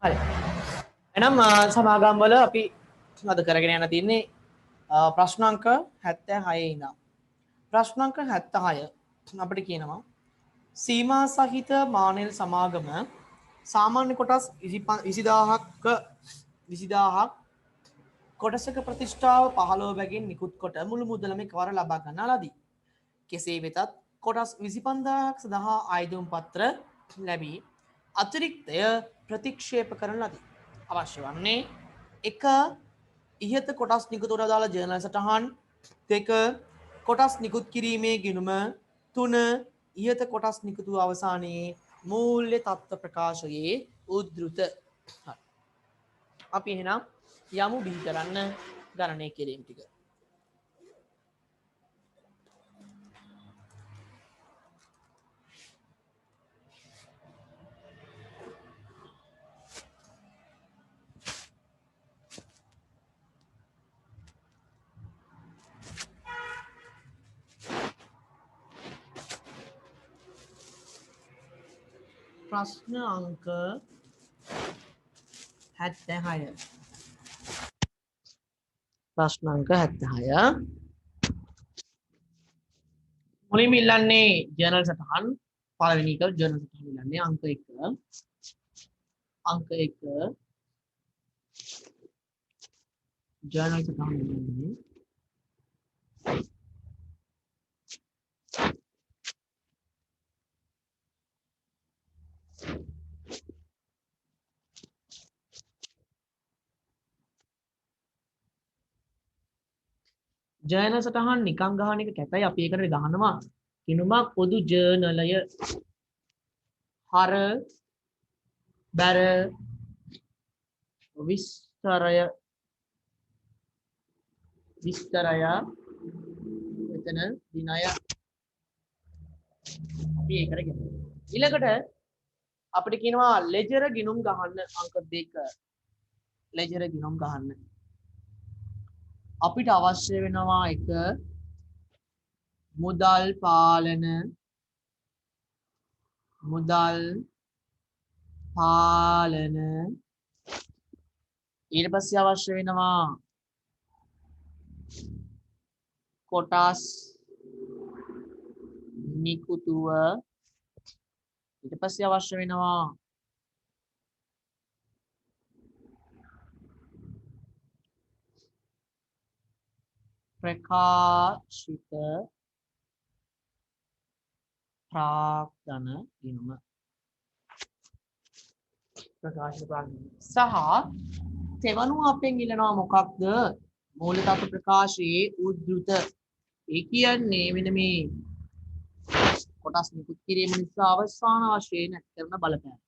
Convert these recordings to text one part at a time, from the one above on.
හරි. එහෙනම් සමාගම් වල අපි අද කරගෙන යන තියෙන්නේ ප්‍රශ්න අංක 76 ඉඳන්. ප්‍රශ්න අංක 76 අපිට කියනවා සීමා සහිත මානෙල් සමාගම සාමාන්‍ය කොටස් 20000ක් කොටසක ප්‍රතිෂ්ඨාව 15 බැගින් නිකුත් කොට මුළු මුදලම එකවර ලබා ගන්නා ලදී. කෙසේ වෙතත් කොටස් 25000ක් සඳහා ආයුධම් පත්‍ර ලැබී අතිරික්තය ප්‍රතික්ෂේප කරන ලදී. අවශ්‍ය වන්නේ එක ඉහත කොටස් නිකුත් කොට දාලා ජර්නල් සටහන්, දෙක කොටස් නිකුත් කිරීමේ ගිණුම, තුන ඉහත කොටස් නිකුතු අවසානයේ මූල්‍ය තත්ත්ව ප්‍රකාශයේ උද්දෘත. අපි එහෙනම් යමු බිහි කරන්න ගණනය කිරීම ටික. ප්‍රශ්න අංක 76. ප්‍රශ්න අංක 76. මුලින්ම ඉල්ලන්නේ ජර්නල් සටහන්. පළවෙනි එක ජර්නල් සටහන් ඉල්ලන්නේ අංක 1. අංක 1 ජර්නල් සටහන් ඉල්ලන්නේ ජර්නල් සටහන් නිකන් ගහන එක කැතයි. අපි ඒකට ගහනවා කිනුමක් පොදු ජර්නලය හර බැර විස්තරය එතන දිනය අපි ඒකට ගහනවා. ඊළඟට අපිට කියනවා ලෙජර් ගිණුම් ගහන්න අංක 2. ලෙජර් ගිණුම් ගහන්න අපිට අවශ්‍ය වෙනවා එක මුදල් පාලන ඊට පස්සේ අවශ්‍ය වෙනවා කොටස් නිකුතුව ඊට පස්සේ අවශ්‍ය වෙනවා ප්‍රකාශිත ප්‍රාග්ධන ගිණුම සහ තෙවනුව අපෙන් ඉල්ලනවා මොකක්ද මූල්‍ය තත්ත්ව ප්‍රකාශයේ උද්දෘත. ඒ කියන්නේ මෙන්න මේ කොටස් නිකුත් කිරීම නිසා අවසාන වශයෙන් කරන බලපෑම.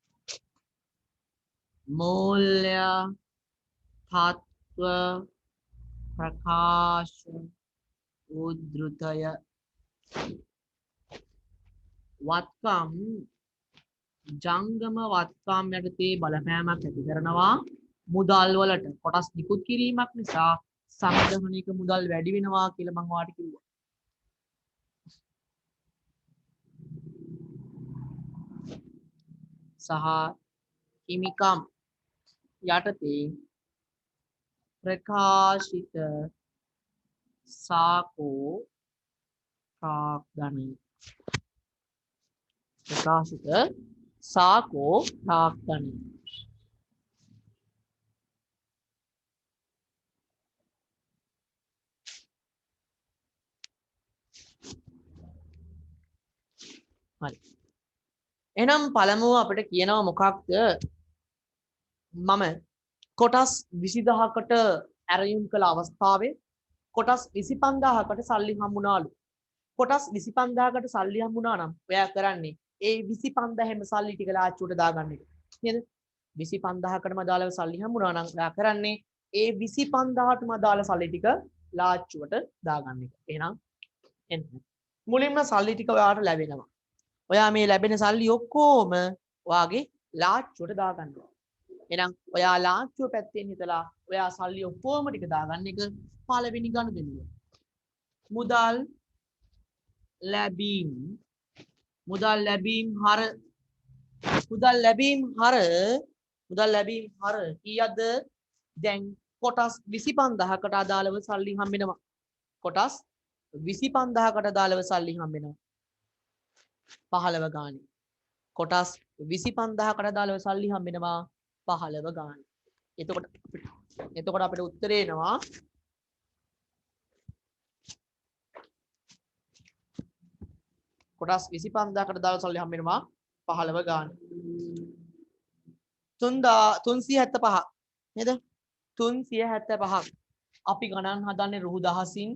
මූල්‍ය තත්ත්ව ප්‍රකාශ උද්දෘතය වත්කම් ජංගම වත්කම් යටතේ බලපෑමක් ඇති කරනවා මුදල් වලට. කොටස් නිකුත් කිරීමක් නිසා සංග්‍රහණයක මුදල් වැඩි වෙනවා කියලා මම ඔයාලට කිව්වා. සහ හිමිකම් යටතේ ප්‍රකාශිත සාකෝ ප්‍රාග්ධනය හරි. එහෙනම් පළමුව අපිට කියනවා මොකක්ද මම කොටස් 20000කට ඇරයුම් කළ අවස්ථාවේ කොටස් 25000කට සල්ලි හම්බුණාලු. කොටස් 25000කට සල්ලි හම්බුණා නම් ඔයා කරන්නේ ඒ 25000ෙම සල්ලි ටික ලාච්චුවට දාගන්න එක. නේද? 25000කටම අදාළව සල්ලි හම්බුණා නම් ඔයා කරන්නේ ඒ 25000ටම අදාළ සල්ලි ටික ලාච්චුවට දාගන්න එක. එහෙනම් එන්න. මුලින්ම සල්ලි ටික ඔයාට ලැබෙනවා. ඔයා මේ ලැබෙන සල්ලි ඔක්කොම ඔයාගේ ලාච්චුවට දාගන්නවා. එහෙනම් ඔයා ලාච්චුව පැත්තෙන් හිතලා ඔයා සල්ලි ඔක්කොම ටික දාගන්න එක පළවෙනි ගනුදෙනුව. මුදල් ලැබීම් හර මුදල් ලැබීම් හර කීයක්ද? දැන් කොටස් 25000කට අදාළව සල්ලි හම්බ වෙනවා. කොටස් 25000කට අදාළව සල්ලි හම්බ වෙනවා. 15 ගානේ. කොටස් 25000කට අදාළව සල්ලි හම්බ වෙනවා 15 ගානේ. එතකොට අපිට උත්තරේ එනවා කොටස් 25000කට අදාළව සල්ලි හම්බ වෙනවා 15 ගානේ. 375 නේද? 375ක්. අපි ගණන් හදන්නේ රුහු දහසින්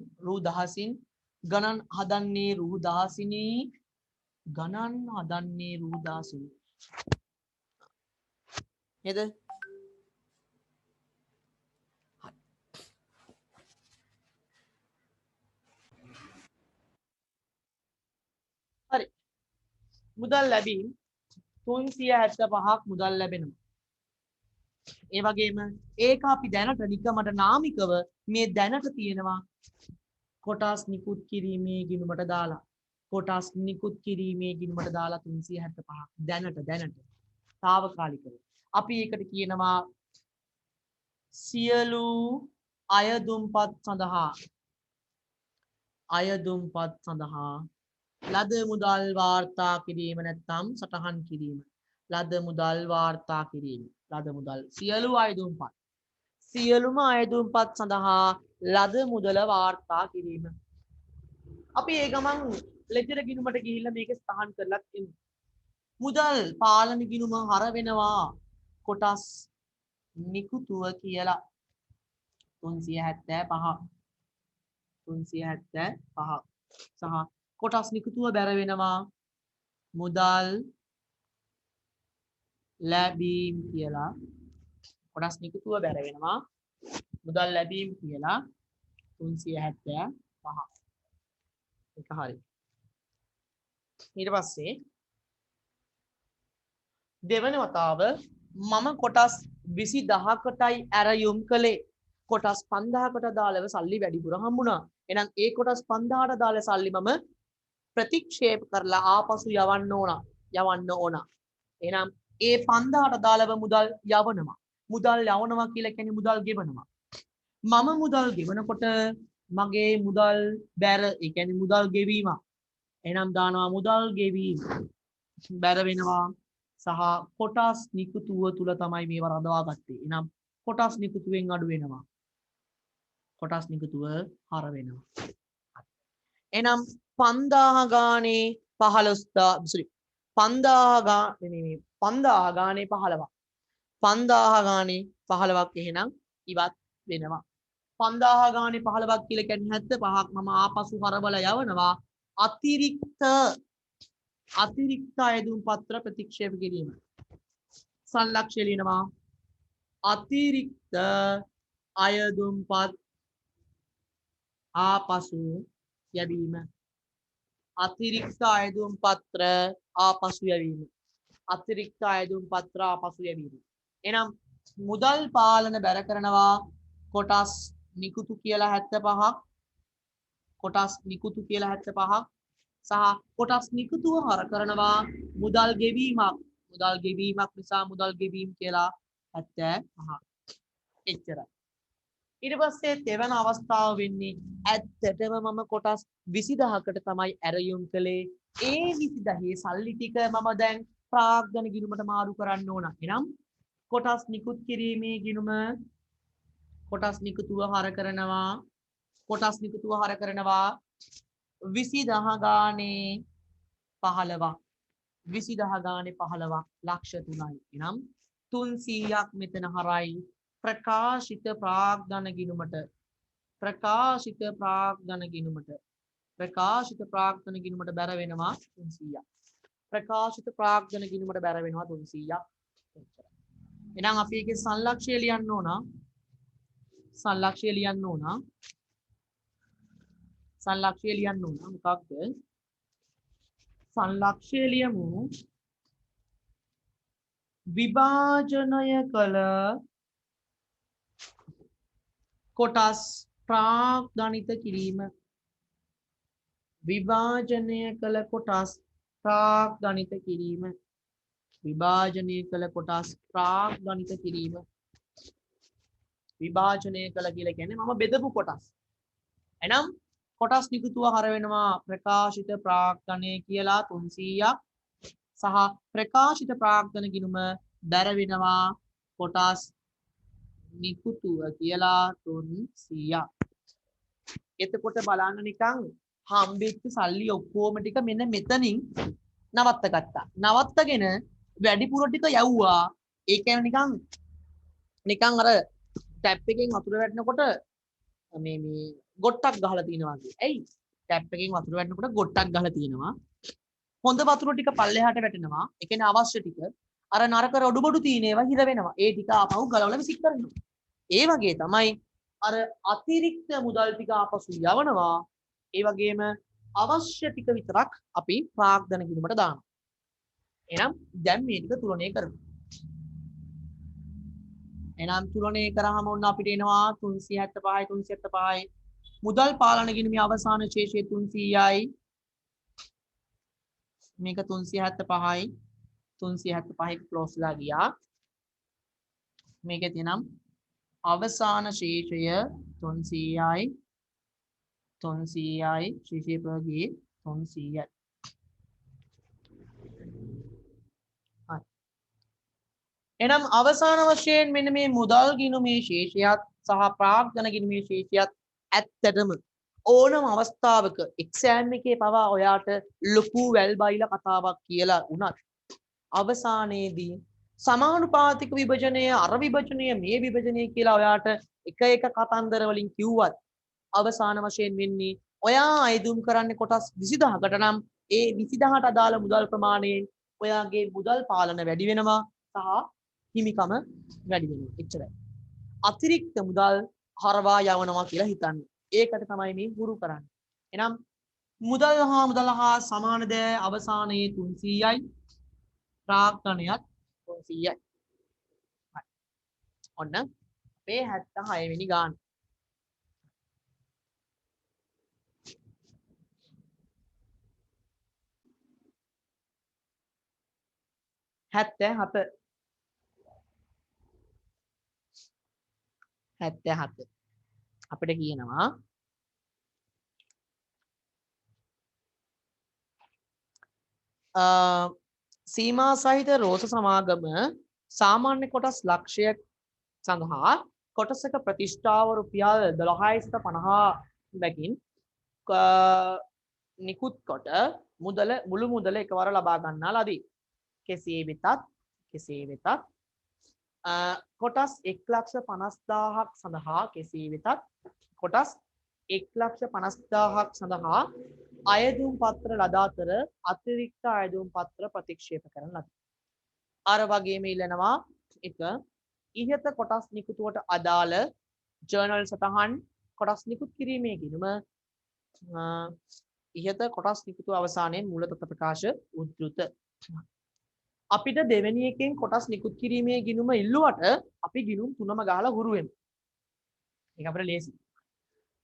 ගණන් හදන්නේ රුහු දහසිනි නේද? හරි. මුදල් ලැබීම් 375ක් මුදල් ලැබෙනවා. ඒ වගේම ඒක අපි දැනට නිකමට නාමිකව මේ දැනට තියෙනවා කොටස් නිකුත් කිරීමේ ගිණුමට දාලා 375ක් දැනට తాවකාලිකව අපි ඒකට කියනවා සියලු අයදුම්පත් සඳහා ලද මුදල් වාර්තා කිරීම නැත්නම් සටහන් කිරීම. ලද මුදල් වාර්තා කිරීම. ලද මුදල් සියලුම අයදුම්පත් සඳහා ලද මුදල වාර්තා කිරීම. අපි ඒ ගමන් ලෙජර් ගිණුමට ගිහිල්ලා මේක සටහන් කරලා ඉමු. මුදල් පාලන ගිණුම හර වෙනවා කොටස් නිකුතුව කියලා 375 සහ කොටස් නිකුතුව බැර වෙනවා මුදල් ලැබීම් කියලා. කොටස් නිකුතුව බැර වෙනවා මුදල් ලැබීම් කියලා 375. ඒක හරි. ඊට පස්සේ දෙවන වතාව මම කොටස් 20000කටයි ඇරයුම් කළේ. කොටස් 5000කට දාලව සල්ලි වැඩිපුර හම්බුණා. එහෙනම් ඒ කොටස් 5000ට දාල සල්ලි මම ප්‍රතික්ෂේප කරලා ආපසු යවන්න ඕන. එහෙනම් ඒ 5000ට දාලව මුදල් යවනවා. මුදල් යවනවා කියලා කියන්නේ මුදල් ගෙවනවා. මම මුදල් ගෙවනකොට මගේ මුදල් බැර ඒ කියන්නේ මුදල් ගෙවීම. එහෙනම් දානවා මුදල් ගෙවීම බැර වෙනවා සහ කොටස් නිකුතුව තුල තමයි මේව රඳවා ගත්තේ. එහෙනම් කොටස් නිකුතුවෙන් අඩු වෙනවා. කොටස් නිකුතුව හර වෙනවා. එහෙනම් 5000 ගානේ 15000 5000 ගානේ 15ක්. 5000 ගානේ 15ක් එහෙනම් ඉවත් වෙනවා. 5000 ගානේ 15ක් කියලා කියන්නේ 75ක් මම ආපසු හරවලා යවනවා. අතිරික්ත අයදුම් පත්‍ර ප්‍රතික්ෂේප කිරීම. සල්ලක්ෂය ලියනවා අතිරික්ත අයදුම්පත් ආපසු යැවීම. අතිරික්ත අයදුම් පත්‍ර ආපසු යැවීම. අතිරික්ත අයදුම් පත්‍ර ආපසු යැවීම. එහෙනම් මුදල් පාලන බැර කරනවා කොටස් නිකුතු කියලා 75ක්. කොටස් නිකුතු කියලා 75ක් සහ කොටස් නිකුතුව හර කරනවා මුදල් ගෙවීමක්. මුදල් ගෙවීමක් නිසා මුදල් ගෙවීම කියලා 75ක්. එච්චරයි. ඊට පස්සේ තෙවන අවස්ථාව වෙන්නේ ඇත්තටම මම කොටස් 20000කට තමයි ඇරයුම් කළේ. ඒ 20000 සල්ලි ටික මම දැන් ප්‍රාග්ධන ගිණුමට මාරු කරන්න ඕන. එනම් කොටස් නිකුත් කිරීමේ ගිණුම කොටස් නිකුතුව හර කරනවා 20000 ගානේ 15ක්. 20000 ගානේ 15ක් ලක්ෂ 3යි. එනම් 300ක් මෙතන හරයි ප්‍රකාශිත ප්‍රාග්ධන ගිණුමට බැර වෙනවා 300ක්. ප්‍රකාශිත ප්‍රාග්ධන ගිණුමට බැර වෙනවා 300ක්. එහෙනම් අපි ඒකේ සංලක්ෂය ලියන්න ඕන. මොකක්ද? සංලක්ෂය ලියමු. විභාජනය කළ කොටස් ප්‍රාග්ධනිත කිරීම. විභාජනය කළ කොටස් ප්‍රාග්ධනිත කිරීම. විභාජනය කළ කොටස් ප්‍රාග්ධනික කිරීම. විභාජනය කළ කියලා කියන්නේ මම බෙදපු කොටස්. එනම් කොටස් නිකුතුව හර වෙනවා ප්‍රකාශිත ප්‍රාග්ධනය කියලා 300ක් සහ ප්‍රකාශිත ප්‍රාග්ධන ගිණුම බැර වෙනවා කොටස් නිකුතුව කියලා 300ක්. එතකොට බලන්න නිකන් හම්බෙච්ච සල්ලි ඔක්කොම ටික මෙන්න මෙතනින් නවත්ත ගත්තා. නවත්තගෙන වැඩිපුර ටික යවුවා. ඒ කියන්නේ නිකන් අර ටැප් එකෙන් වතුර වැටෙනකොට මේ ගොට්ටක් ගහලා තියෙනවා වගේ. ඇයි? ටැප් එකෙන් වතුර වැටෙනකොට ගොට්ටක් ගහලා තියෙනවා. හොඳ වතුර ටික පල්ලෙහාට වැටෙනවා. ඒ කියන්නේ අවශ්‍ය ටික. අර නරක රොඩු බොඩු තියෙන ඒවා හිර වෙනවා. ඒ ටික ආපහු ගලවලා විසික් කරනවා. ඒ වගේ තමයි අර අතිරික්ත මුදල් ටික ආපසු යවනවා. ඒ වගේම අවශ්‍ය ටික විතරක් අපි ප්‍රාග්ධන ගිණුමට දානවා. එහෙනම් දැන් මේ ටික තුලණය කරමු. එහෙනම් තුලණය කරාම ඔන්න අපිට එනවා 375යි 375යි. මුදල් පාලන ගිණුමේ අවසාන ශේෂය 300යි. මේක 375යි 375යි ක්ලෝස් ලා ගියා. මේකේ තියෙනම් අවසාන ශේෂය 300යි 300යි ශේෂය ප්‍රගේ 300යි. හරි. එනම් අවසාන වශයෙන් මෙන්න මේ මුදල් ගිණුමේ ශේෂයත් සහ ප්‍රාග්ධන ගිණුමේ ශේෂයත් ඇත්තටම ඕනම අවස්ථාවක එක්සෑම් එකේ පවා ඔයාට ලොකු වැල් බයිලා කතාවක් කියලා වුණත් අවසානයේදී සමානුපාතික විභජනය අර විභජනය මේ විභජනය කියලා ඔයාට එක කතන්දර වලින් කිව්වත් අවසාන වශයෙන් වෙන්නේ ඔයා අයදුම් කරන්නේ කොටස් 20000කට නම් ඒ 20000ට අදාළ මුදල් ප්‍රමාණයෙන් ඔයාගේ මුදල් පාලන වැඩි වෙනවා සහ හිමිකම වැඩි වෙනවා. එච්චරයි. අතිරික්ත මුදල් හරවා යවනවා කියලා හිතන්න. ඒකට තමයි මේ හුරු කරන්නේ. එහෙනම් මුදල් හා සමානද අවසානයේ 300යි ප්‍රාග්ධනයත් 300යි. ඔන්න අපේ 76 වෙනි ගාන. හැත්ත අපිට කියනවා සීමා සහිත රෝස සමාගම සාමාන්‍ය කොටස් ලක්ෂයක් සඳහා කොටසක ප්‍රතිෂ්ඨාව රුපියල් 12.50 බැගින් නිකුත් කොට මුළු මුදල එකවර ලබා ගන්නා ලදී. කෙසේ වෙතත් කොටස් 1,50,000ක් සඳහා කෙසේ වෙතත් කොටස් 1,50,000ක් සඳහා අයදුම් පත්‍ර ලද අතර අතිරික්ත අයදුම් පත්‍ර ප්‍රතික්ෂේප කරන ලදී. අර වගේම ඉල්ලනවා එක ඉහත කොටස් නිකුතුවට අදාළ ජර්නල් සටහන් කොටස් නිකුත් කිරීමේ ගිණුම ඉහත කොටස් නිකුතු අවසානයේ මූල තත්ත්ව ප්‍රකාශ උද්දෘත. අපිට දෙවෙනි එකෙන් කොටස් නිකුත් කිරීමේ ගිණුම ඉල්ලුවට අපි ගිණුම් තුනම ගහලා හුරු වෙමු. ඒක අපිට ලේසි.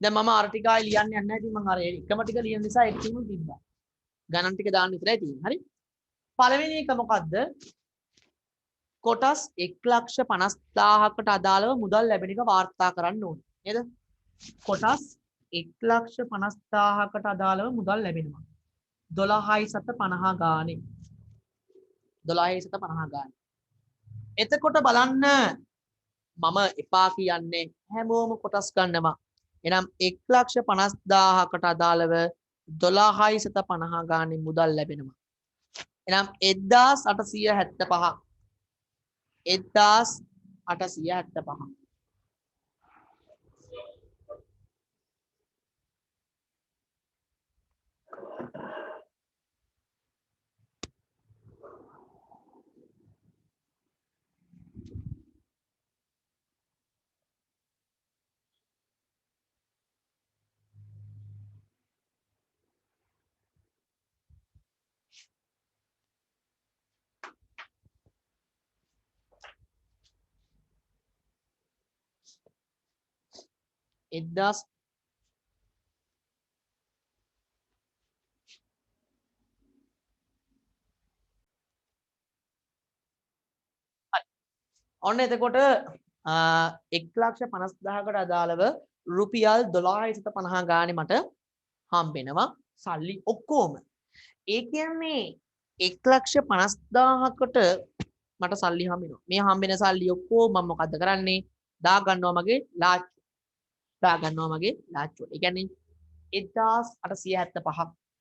දැන් මම අර ටික ආයි ලියන්න යන්නේ නැහැ. ඉතින් මම අර එකම ටික ලියන නිසා ඒක තුනම තිබ්බා. ගණන් ටික දාන්න විතරයි තියෙන්නේ. හරි. පළවෙනි එක මොකද්ද? කොටස් 1,50,000කට අදාළව මුදල් ලැබෙන එක වාර්තා කරන්න ඕනේ. නේද? කොටස් 1,50,000කට අදාළව මුදල් ලැබෙනවා. 12.50 ගානේ. 12.50 ගානේ. එතකොට බලන්න මම එපා කියන්නේ හැමෝම කොටස් ගන්නවා. එහෙනම් 1,50,000කට අදාළව 12.50 ගානේ මුදල් ලැබෙනවා. එහෙනම් 1,875 1,875 1000 ඔන්න එතකොට 1,50,000කට අදාළව රුපියල් 12,50 ගානේ මට හම්බෙනවා සල්ලි ඔක්කොම. ඒ කියන්නේ 1,50,000කට මට සල්ලි හම්බෙනවා. මේ හම්බෙන සල්ලි ඔක්කොම මම මොකද්ද කරන්නේ? දා ගන්නවා මගේ ලාච්චු. දා ගන්නවා මගේ ලාච්චුවට. ඒ කියන්නේ 1,875ක්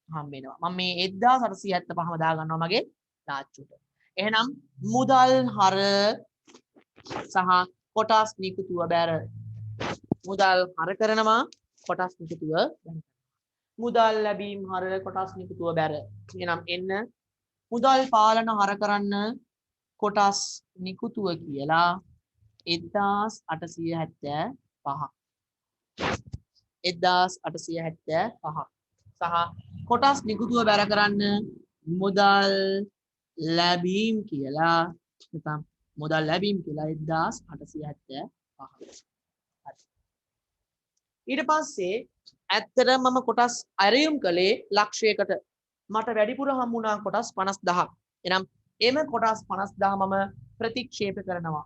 හම්බෙනවා. මම මේ 1,875ම දා ගන්නවා මගේ ලාච්චුවට. එහෙනම් මුදල් හර සහ කොටස් නිකුතුව බැර මුදල් හර කරනවා කොටස් නිකුතුව බැර මුදල් ලැබීම් හර කොටස් නිකුතුව බැර එහෙනම් එන්න මුදල් පාලන හර කරන්න කොටස් නිකුතුව කියලා 1875 1875 සහ කොටස් නිකුතුව බැර කරන්න මුදල් ලැබීම් කියලා නැත්නම් මුදල් ලැබීම් කියලා 1875 ඊට පස්සේ ඇත්තටම මම කොටස් අරයුම් කළේ ලක්ෂයකට මට වැඩිපුර හම්බුණා කොටස් 50000ක් එහෙනම් එම කොටස් 50000 මම ප්‍රතික්ෂේප කරනවා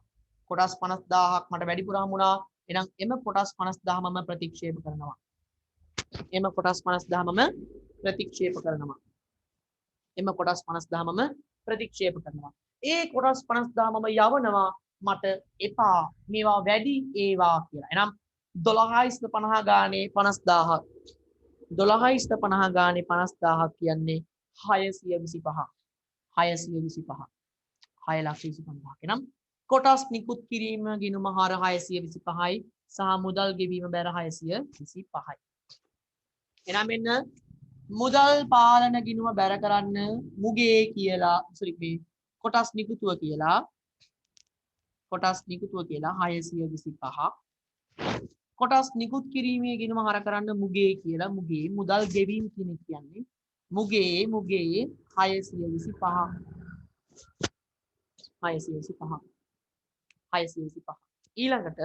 කොටස් 50000ක් මට වැඩිපුර හම්බුණා එහෙනම් එම කොටස් 50000 මම ප්‍රතික්ෂේප කරනවා එම කොටස් 50000 මම ප්‍රතික්ෂේප කරනවා එම කොටස් 50000 මම ප්‍රතික්ෂේප කරනවා ඒ කොටස් 50000 මම යවනවා මට එපා මේවා වැඩි ඒවා කියලා එහෙනම් 12.50 ගානේ 50000ක් 12.50 ගානේ 50000ක් කියන්නේ 625 625 6,25,000 එනම් කොටස් නිකුත් කිරීම ගිණුම හර 625යි සහ මුදල් ගෙවීම බැර 625යි එනම් මෙන්න මුදල් පාලන ගිණුම බැර කරන්න මුගේ කියලා මේ කොටස් නිකුතුව කියලා 625 කොටස් නිකුත් කිරීමේ ගිණුම හර කරන්න මුගේ කියලා මුගේ මුදල් ගෙවීම කියන්නේ මුගේ 625 ඊළඟට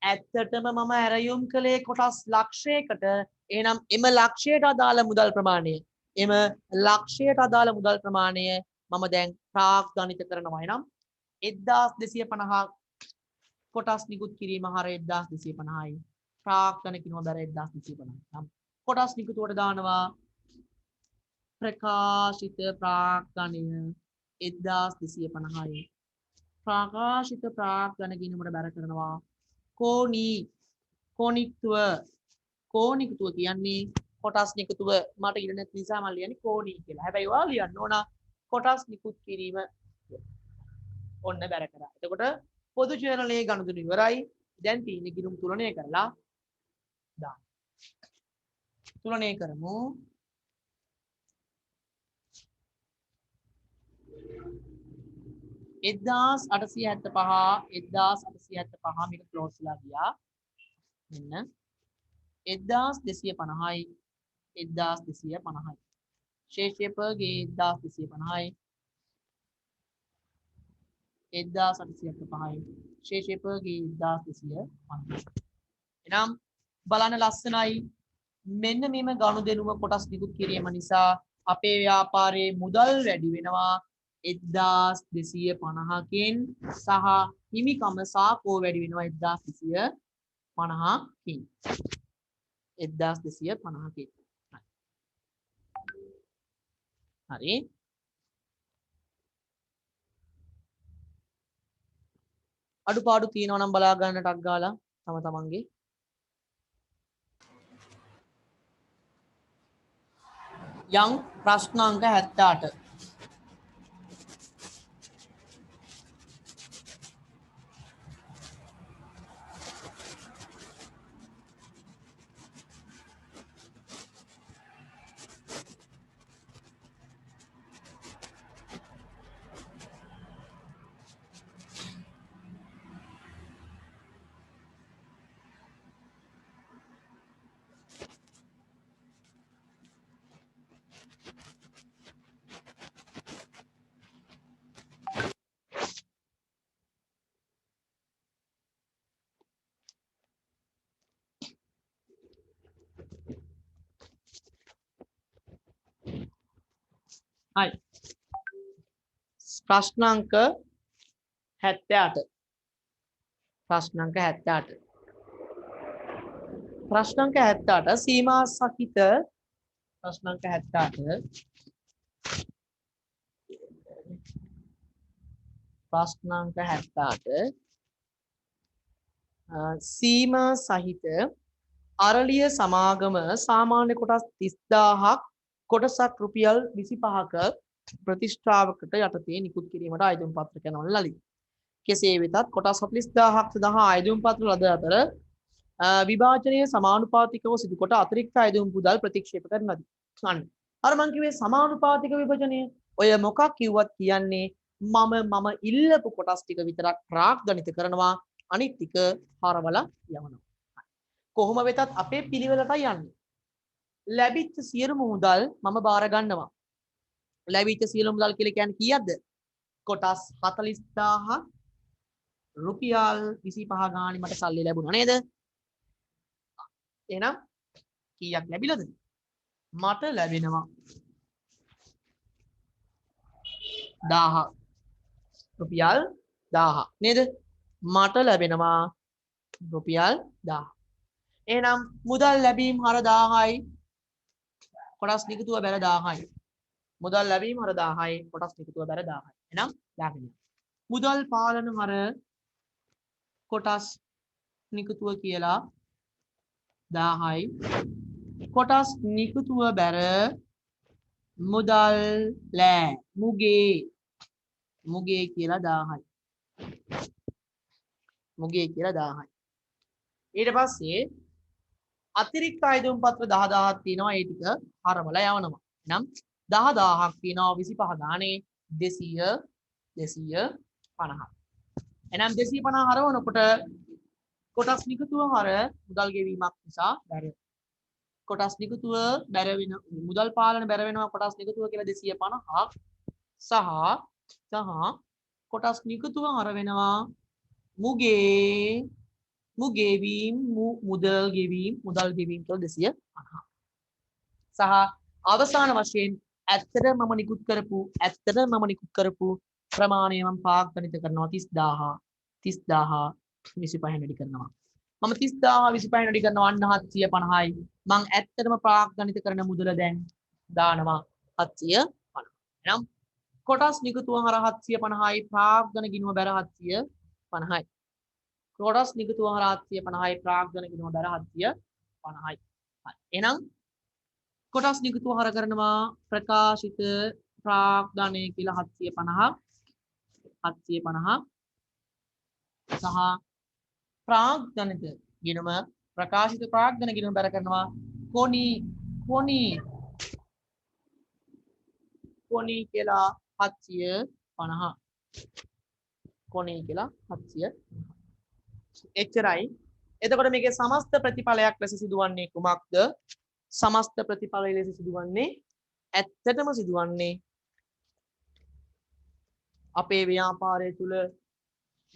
ඇත්තටම මම ඇරයුම් කළේ කොටස් ලක්ෂයකට එහෙනම් එම ලක්ෂයට අදාළ මුදල් ප්‍රමාණය මම දැන් ප්‍රාග්ධනිත කරනවා එනම් 1250 කොටස් නිකුත් කිරීම හර 1250යි ප්‍රාග්ධන කිරීම බැර 1250 නම් කොටස් නිකුතුවට දානවා ප්‍රකාශිත ප්‍රාග්ධනය 1250යි ප්‍රකාශිත ප්‍රාග්ධන ගිණුමට බැර කරනවා කෝණිකතුව කියන්නේ කොටස් නිකුතුව මට ඉන්න නැති නිසා මම ලියන්නේ කෝණී කියලා. හැබැයි ඔයා ලියන්න ඕන කොටස් නිකුත් කිරීම ඔන්න බැර කරා. එතකොට පොදු ජර්නලයේ ගනුදෙනු ඉවරයි. දැන් තියෙන්නේ ගිණුම් තුලනය කරලා දාන්න. තුලනය කරමු. එදදාස් 875 මේක ක්ලෝස් වෙලා ගියා. මෙන්න 1250යි 1250යි. ශේෂය පගේ 1250යි 1875යි. ශේෂය පගේ 1250යි. එනම් බලන්න ලස්සනයි. මෙන්න මෙම ගනුදෙනුව කොටස් නිකුත් කිරීම නිසා අපේ ව්‍යාපාරයේ මුදල් වැඩි වෙනවා 1250කින් සහ හිමිකම සාකෝ වැඩි වෙනවා 1250කින් 1250කින් හරි අඩුපාඩු තියෙනවා නම් බලා ගන්න ටක් ගාලා තම තමන්ගේ යම් ප්‍රශ්න අංක 78 හරි ප්‍රශ්නාංක 78 ප්‍රශ්නාංක 78 ප්‍රශ්නාංක 78 සීමා සහිත ප්‍රශ්නාංක 78 ප්‍රශ්නාංක 78 සීමා සහිත අරලිය සමාගම සාමාන්‍ය කොටස් 30000ක් කොටසක් රුපියල් 25ක ප්‍රතිෂ්ඨාවකට යටතේ නිකුත් කිරීමට ආයතන පත්‍ර කරනවන ලදී. කෙසේ වෙතත් කොටස් 40000ක් සඳහා ආයතන පත්‍ර ලද අතර විභාජනයේ සමානුපාතිකව සිදු කොට අතිරික්ත ආයතන මුදල් ප්‍රතික්ෂේප කරන ලදී. අන්න අර මං කිව්වේ සමානුපාතික විභජනය. ඔය මොකක් කිව්වත් කියන්නේ මම ඉල්ලපු කොටස් ටික විතරක් ප්‍රාග්ධනිත කරනවා අනිත් ටික හරවලා යවනවා. කොහොම වෙතත් අපේ පිළිවෙලටයි යන්නේ. ලැබිච්ච සියලුම මුදල් මම බාර ගන්නවා. ලැබිච්ච සියලුම මුදල් කියලා කියන්නේ කීයක්ද? කොටස් 40000 රුපියල් 25 ගාණි මට සල්ලි ලැබුණා නේද? එහෙනම් කීයක් ලැබිලාද? මට ලැබෙනවා 1000 රුපියල් 1000 නේද? මට ලැබෙනවා රුපියල් 1000. එහෙනම් මුදල් ලැබීම් හර 1000යි කොටස් නිකුතුව බැල 1000යි. මුදල් ලැබීම හර 1000යි කොටස් නිකුතුව බැල 1000යි. එහෙනම් දාගෙන මුදල් පාලන හර කොටස් නිකුතුව කියලා 1000යි කොටස් නිකුතුව බැර මුදල් ලෑ මුගේ කියලා 1000යි. මුගේ කියලා 1000යි. ඊට පස්සේ අතිරික්ත ආයතන පත්‍ර 10000ක් තියෙනවා. ඒ ටික හරවලා යවනවා. එහෙනම් 10000ක් තියෙනවා 25 ගානේ 250. එහෙනම් 250 හරවනකොට කොටස් නිකුතුව හර මුදල් ගෙවීමක් නිසා බැර. කොටස් නිකුතුව බැර වෙන මුදල් පාලන බැර වෙනවා කොටස් නිකුතුව කියලා 250ක් සහ කොටස් නිකුතුව හර වෙනවා මුගෙවීම් මුදල් ගෙවීම් කියලා 250. සහ අවසාන වශයෙන් ඇත්තට මම නිකුත් කරපු ප්‍රමාණය මම පාග්ගනිත කරනවා 30000 25 වැඩි කරනවා. මම 30000 25 වැඩි කරනවා අන්න 750යි. මම ඇත්තටම ප්‍රාග්ගනිත කරන මුදල දැන් දානවා 750. එහෙනම් කොටස් නිකුතුව හර 750යි ප්‍රාග්ගන ගිණුම බැර 750යි. කොටස් නිකුතුව හර 750යි ප්‍රාග්ගන ගිණුම බැර 750යි. එහෙනම් කොටස් නිකුතුව හර කරනවා ප්‍රකාශිත ප්‍රාග්ධනය කියලා 750 සහ ප්‍රාග්ධනිත ගිණුම ප්‍රකාශිත ප්‍රාග්ධන ගිණුම බැර කරනවා කොනි කියලා 750 කොනි කියලා 750. එච්චරයි. එතකොට මේකේ සමස්ත ප්‍රතිඵලයක් ලෙස සිදුවන්නේ කුමක්ද? සමස්ත ප්‍රතිඵලය ලෙස සිදුවන්නේ ඇත්තටම සිදුවන්නේ අපේ ව්‍යාපාරය තුල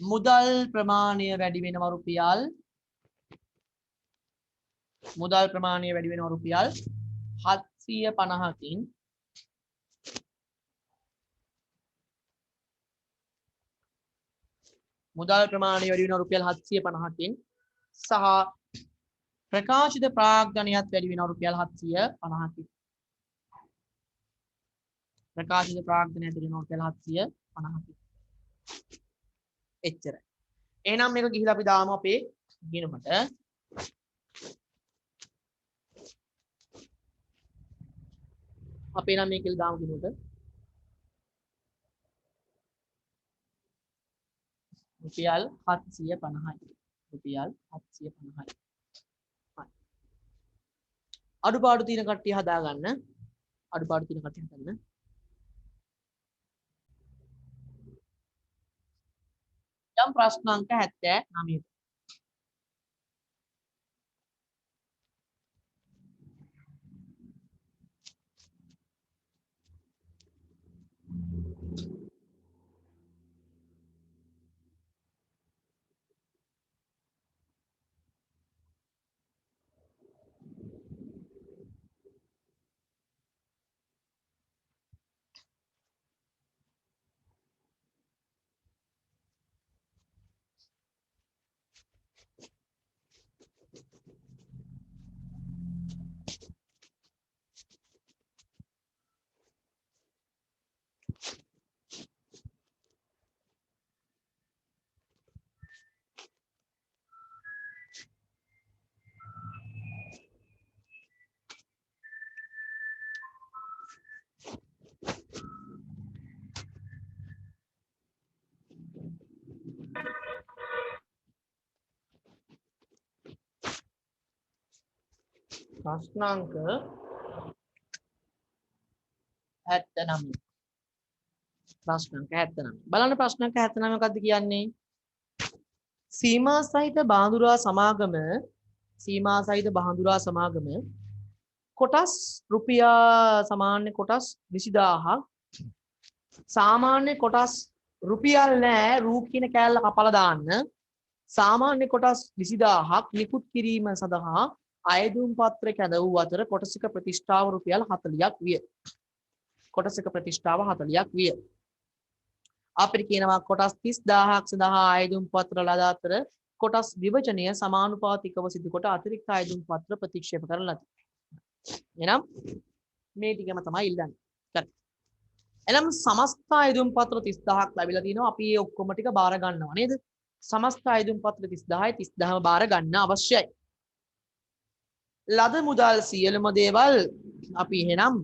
මුදල් ප්‍රමාණය වැඩි වෙනවා රුපියල් 750කින් මුදල් ප්‍රමාණය වැඩි වෙනවා රුපියල් 750කින් සහ ප්‍රකාශිත ප්‍රාග්ධනයත් වැඩි වෙනවා රුපියල් 750කින්. ප්‍රකාශිත ප්‍රාග්ධනයත් වැඩි වෙනවා රුපියල් 750කින්. එච්චරයි. එහෙනම් මේක ගිහිලා අපි දාමු අපේ ගිණුමට. අපේ නම් මේක දාමු ගිණුමට. රුපියල් 750යි. රුපියල් 750යි. අඩුපාඩු තියෙන කට්ටිය හදාගන්න. අඩුපාඩු තියෙන කට්ටිය හදාගන්න. යම් ප්‍රශ්න අංක 79. ප්‍රශ්නාංක 79. ප්‍රශ්නාංක 79. බලන්න ප්‍රශ්නාංක 79 මොකද්ද කියන්නේ? සීමා සහිත බාඳුරා සමාගම කොටස් රුපියල් සාමාන්‍ය කොටස් 20000ක් සාමාන්‍ය කොටස් රුපියල් නෑ රූ කියන කෑල්ල කපලා දාන්න සාමාන්‍ය කොටස් 20000ක් නිකුත් කිරීම සඳහා අයදුම් පත්‍ර කැඳ වූ අතර කොටසක ප්‍රතිෂ්ඨාව රුපියල් 40ක් විය. කොටසක ප්‍රතිෂ්ඨාව 40ක් විය. අපිට කියනවා කොටස් 30000ක් සඳහා අයදුම් පත්‍ර ලද අතර කොටස් විභජනය සමානුපාතිකව සිදු කොට අතිරික්ත අයදුම් පත්‍ර ප්‍රතික්ෂේප කරන ලදී. එහෙනම් මේ ටිකම තමයි ඉල්ලන්නේ. හරි. එහෙනම් සමස්ත අයදුම් පත්‍ර 30000ක් ලැබිලා තිනවා. අපි මේ ඔක්කොම ටික බාර ගන්නවා නේද? සමස්ත අයදුම් පත්‍ර 30000යි 30000ම බාර ගන්න අවශ්‍යයි. ලද මුදල් සියලුම දේවල් අපි එහෙනම්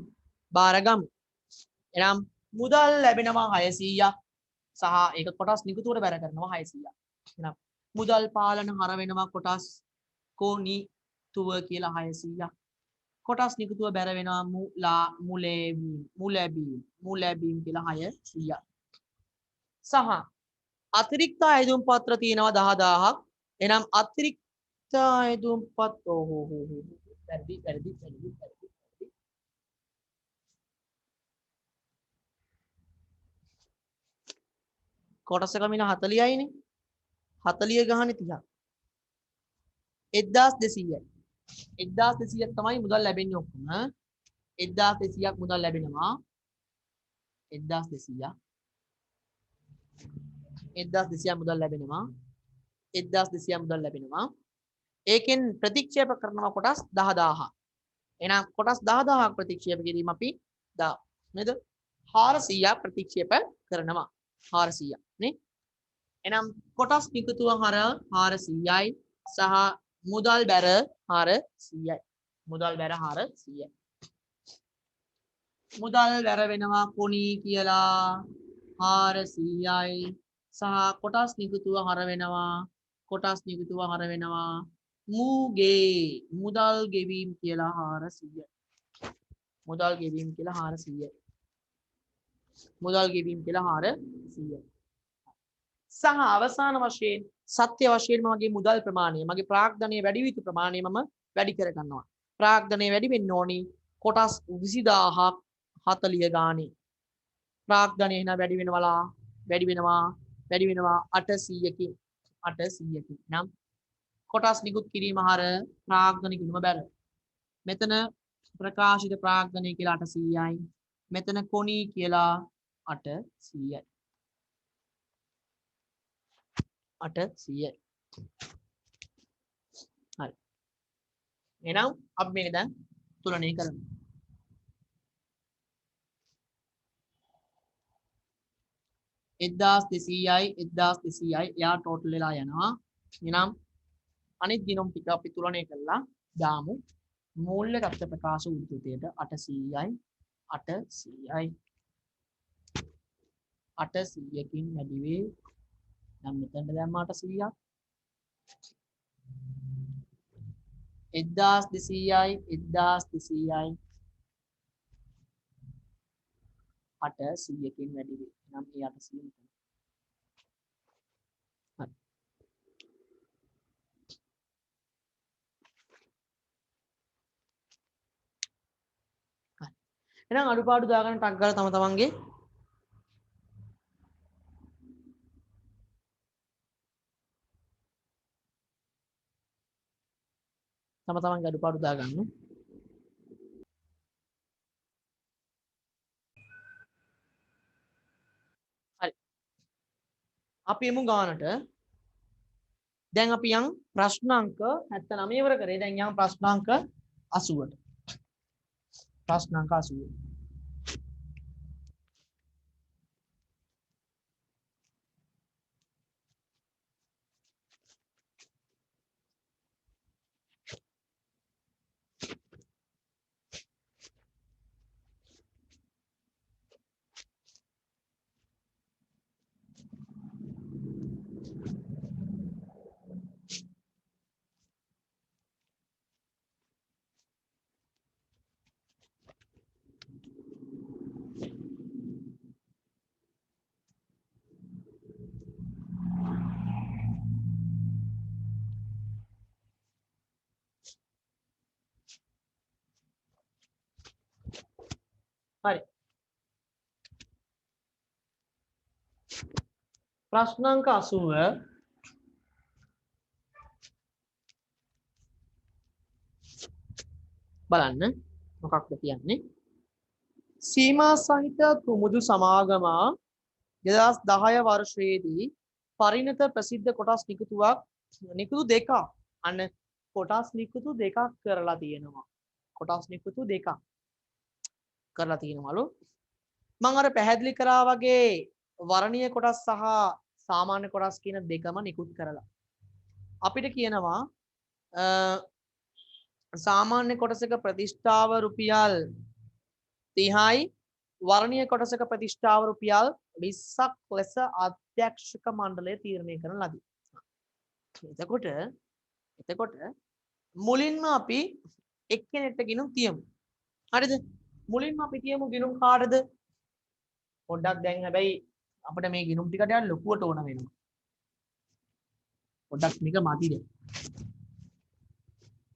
බාරගමු. එහෙනම් මුදල් ලැබෙනවා 600ක් සහ ඒක කොටස් නිකුතුවට බැර කරනවා 600ක්. එහෙනම් මුදල් පාලන හර වෙනවා කොටස් කොනිතුව කියලා 600ක්. කොටස් නිකුතුව බැර වෙනවා මුලැබීම් කියලා 600ක්. සහ අතිරික්ත අයදුම් පත්‍ර තියෙනවා 10000ක්. එහෙනම් අතිරික්ත අයදුම් පත්‍ර වැරදි. කොටසක මිල 40යිනේ. 40 ගහනේ 30ක්. 1200යි. 1200ක් තමයි මුදල් ලැබෙන්නේ ඔක්කොම. 1200ක් මුදල් ලැබෙනවා. 1200ක්. 1200 මුදල් ලැබෙනවා. 1200 මුදල් ලැබෙනවා. ඒකෙන් ප්‍රතික්ෂේප කරනවා කොටස් 10000ක්. එහෙනම් කොටස් 10000ක් ප්‍රතික්ෂේප කිරීම අපි නේද? 400ක් ප්‍රතික්ෂේප කරනවා. 400ක් නේ? එහෙනම් කොටස් නිකුතුව හර 400යි සහ මුදල් බැර 400යි. මුදල් බැර 400යි. මුදල් බැර වෙනවා කොනී කියලා 400යි සහ කොටස් නිකුතුව හර වෙනවා මූගේ මුදල් ගෙවීම් කියලා 400යි. මුදල් ගෙවීම් කියලා 400යි. මුදල් ගෙවීම් කියලා 400යි. සහ අවසාන වශයෙන් සත්‍ය වශයෙන්ම මගේ මුදල් ප්‍රමාණය මගේ ප්‍රාග්ධනයේ වැඩි විතු ප්‍රමාණය මම වැඩි කර ගන්නවා. ප්‍රාග්ධනය වැඩි වෙන්න ඕනි කොටස් 20000ක් 40 ගානේ. ප්‍රාග්ධනය එන වැඩි වෙනවා 800කින් 800කින් නම් කොටස් නිකුත් කිරීම හර ප්‍රාග්ධන කිරීම බැර. මෙතන ප්‍රකාශිත ප්‍රාග්ධනය කියලා 800යි. මෙතන කොනී කියලා 800යි. 800යි. හරි. එහෙනම් අපි මේක දැන් තුලනය කරමු. එදදාස් 200යි එයා ටෝටල් වෙලා යනවා. එහෙනම් අනිත් දිනම් ටික අපි තුලනය කරලා දාමු. මූල්‍ය රත්න ප්‍රකාශ උද්දෘතයට 800යි 800කින් වැඩි වේ. නම් මෙතනට දැම්ම 800ක් 1200යි 800කින් වැඩි වේ. නම් මේ 800 මෙතන. හරි. හරි. එහෙනම් අඩුපාඩු දාගන්න ටක් ගාලා තම තමන්ගේ අඩුපාඩු දාගන්න. හරි. අපි එමු ගානට. දැන් අපි යන් ප්‍රශ්නාංක 79 ඉවර කරේ. දැන් යන් ප්‍රශ්නාංක 80ට. ප්‍රශ්නාංක 80. ප්‍රශ්නාංක 80 බලන්න මොකක්ද කියන්නේ සීමා සහිත කුමුදු සමාගමා 2010 වර්ෂයේදී පරිණත ප්‍රසිද්ධ කොටස් නිකුතු දෙකක් අන්න කොටස් නිකුතු දෙකක් කරලා තියෙනවා කොටස් නිකුතු දෙකක් කරලා තියෙනවලු මම අර පැහැදිලි කරා වගේ වර්ණීය කොටස් සහ සාමාන්‍ය කොටස් කියන දෙකම නිකුත් කරලා අපිට කියනවා සාමාන්‍ය කොටසක ප්‍රතිෂ්ඨාව රුපියල් 30යි වර්ණීය කොටසක ප්‍රතිෂ්ඨාව රුපියල් 20ක් ලෙස අධ්‍යක්ෂක මණ්ඩලය තීරණය කරන ලදී. එතකොට මුලින්ම අපි එක්කෙනෙක්ට ගිණුම් තියමු. හරිද? මුලින්ම අපි තියමු ගිණුම් කාටද? පොඩ්ඩක් දැන් හැබැයි අපිට මේ ගිණුම් ටික ටිකක් ලොකුවට ඕන වෙනවා. පොඩ්ඩක් මේක මදි දැන්.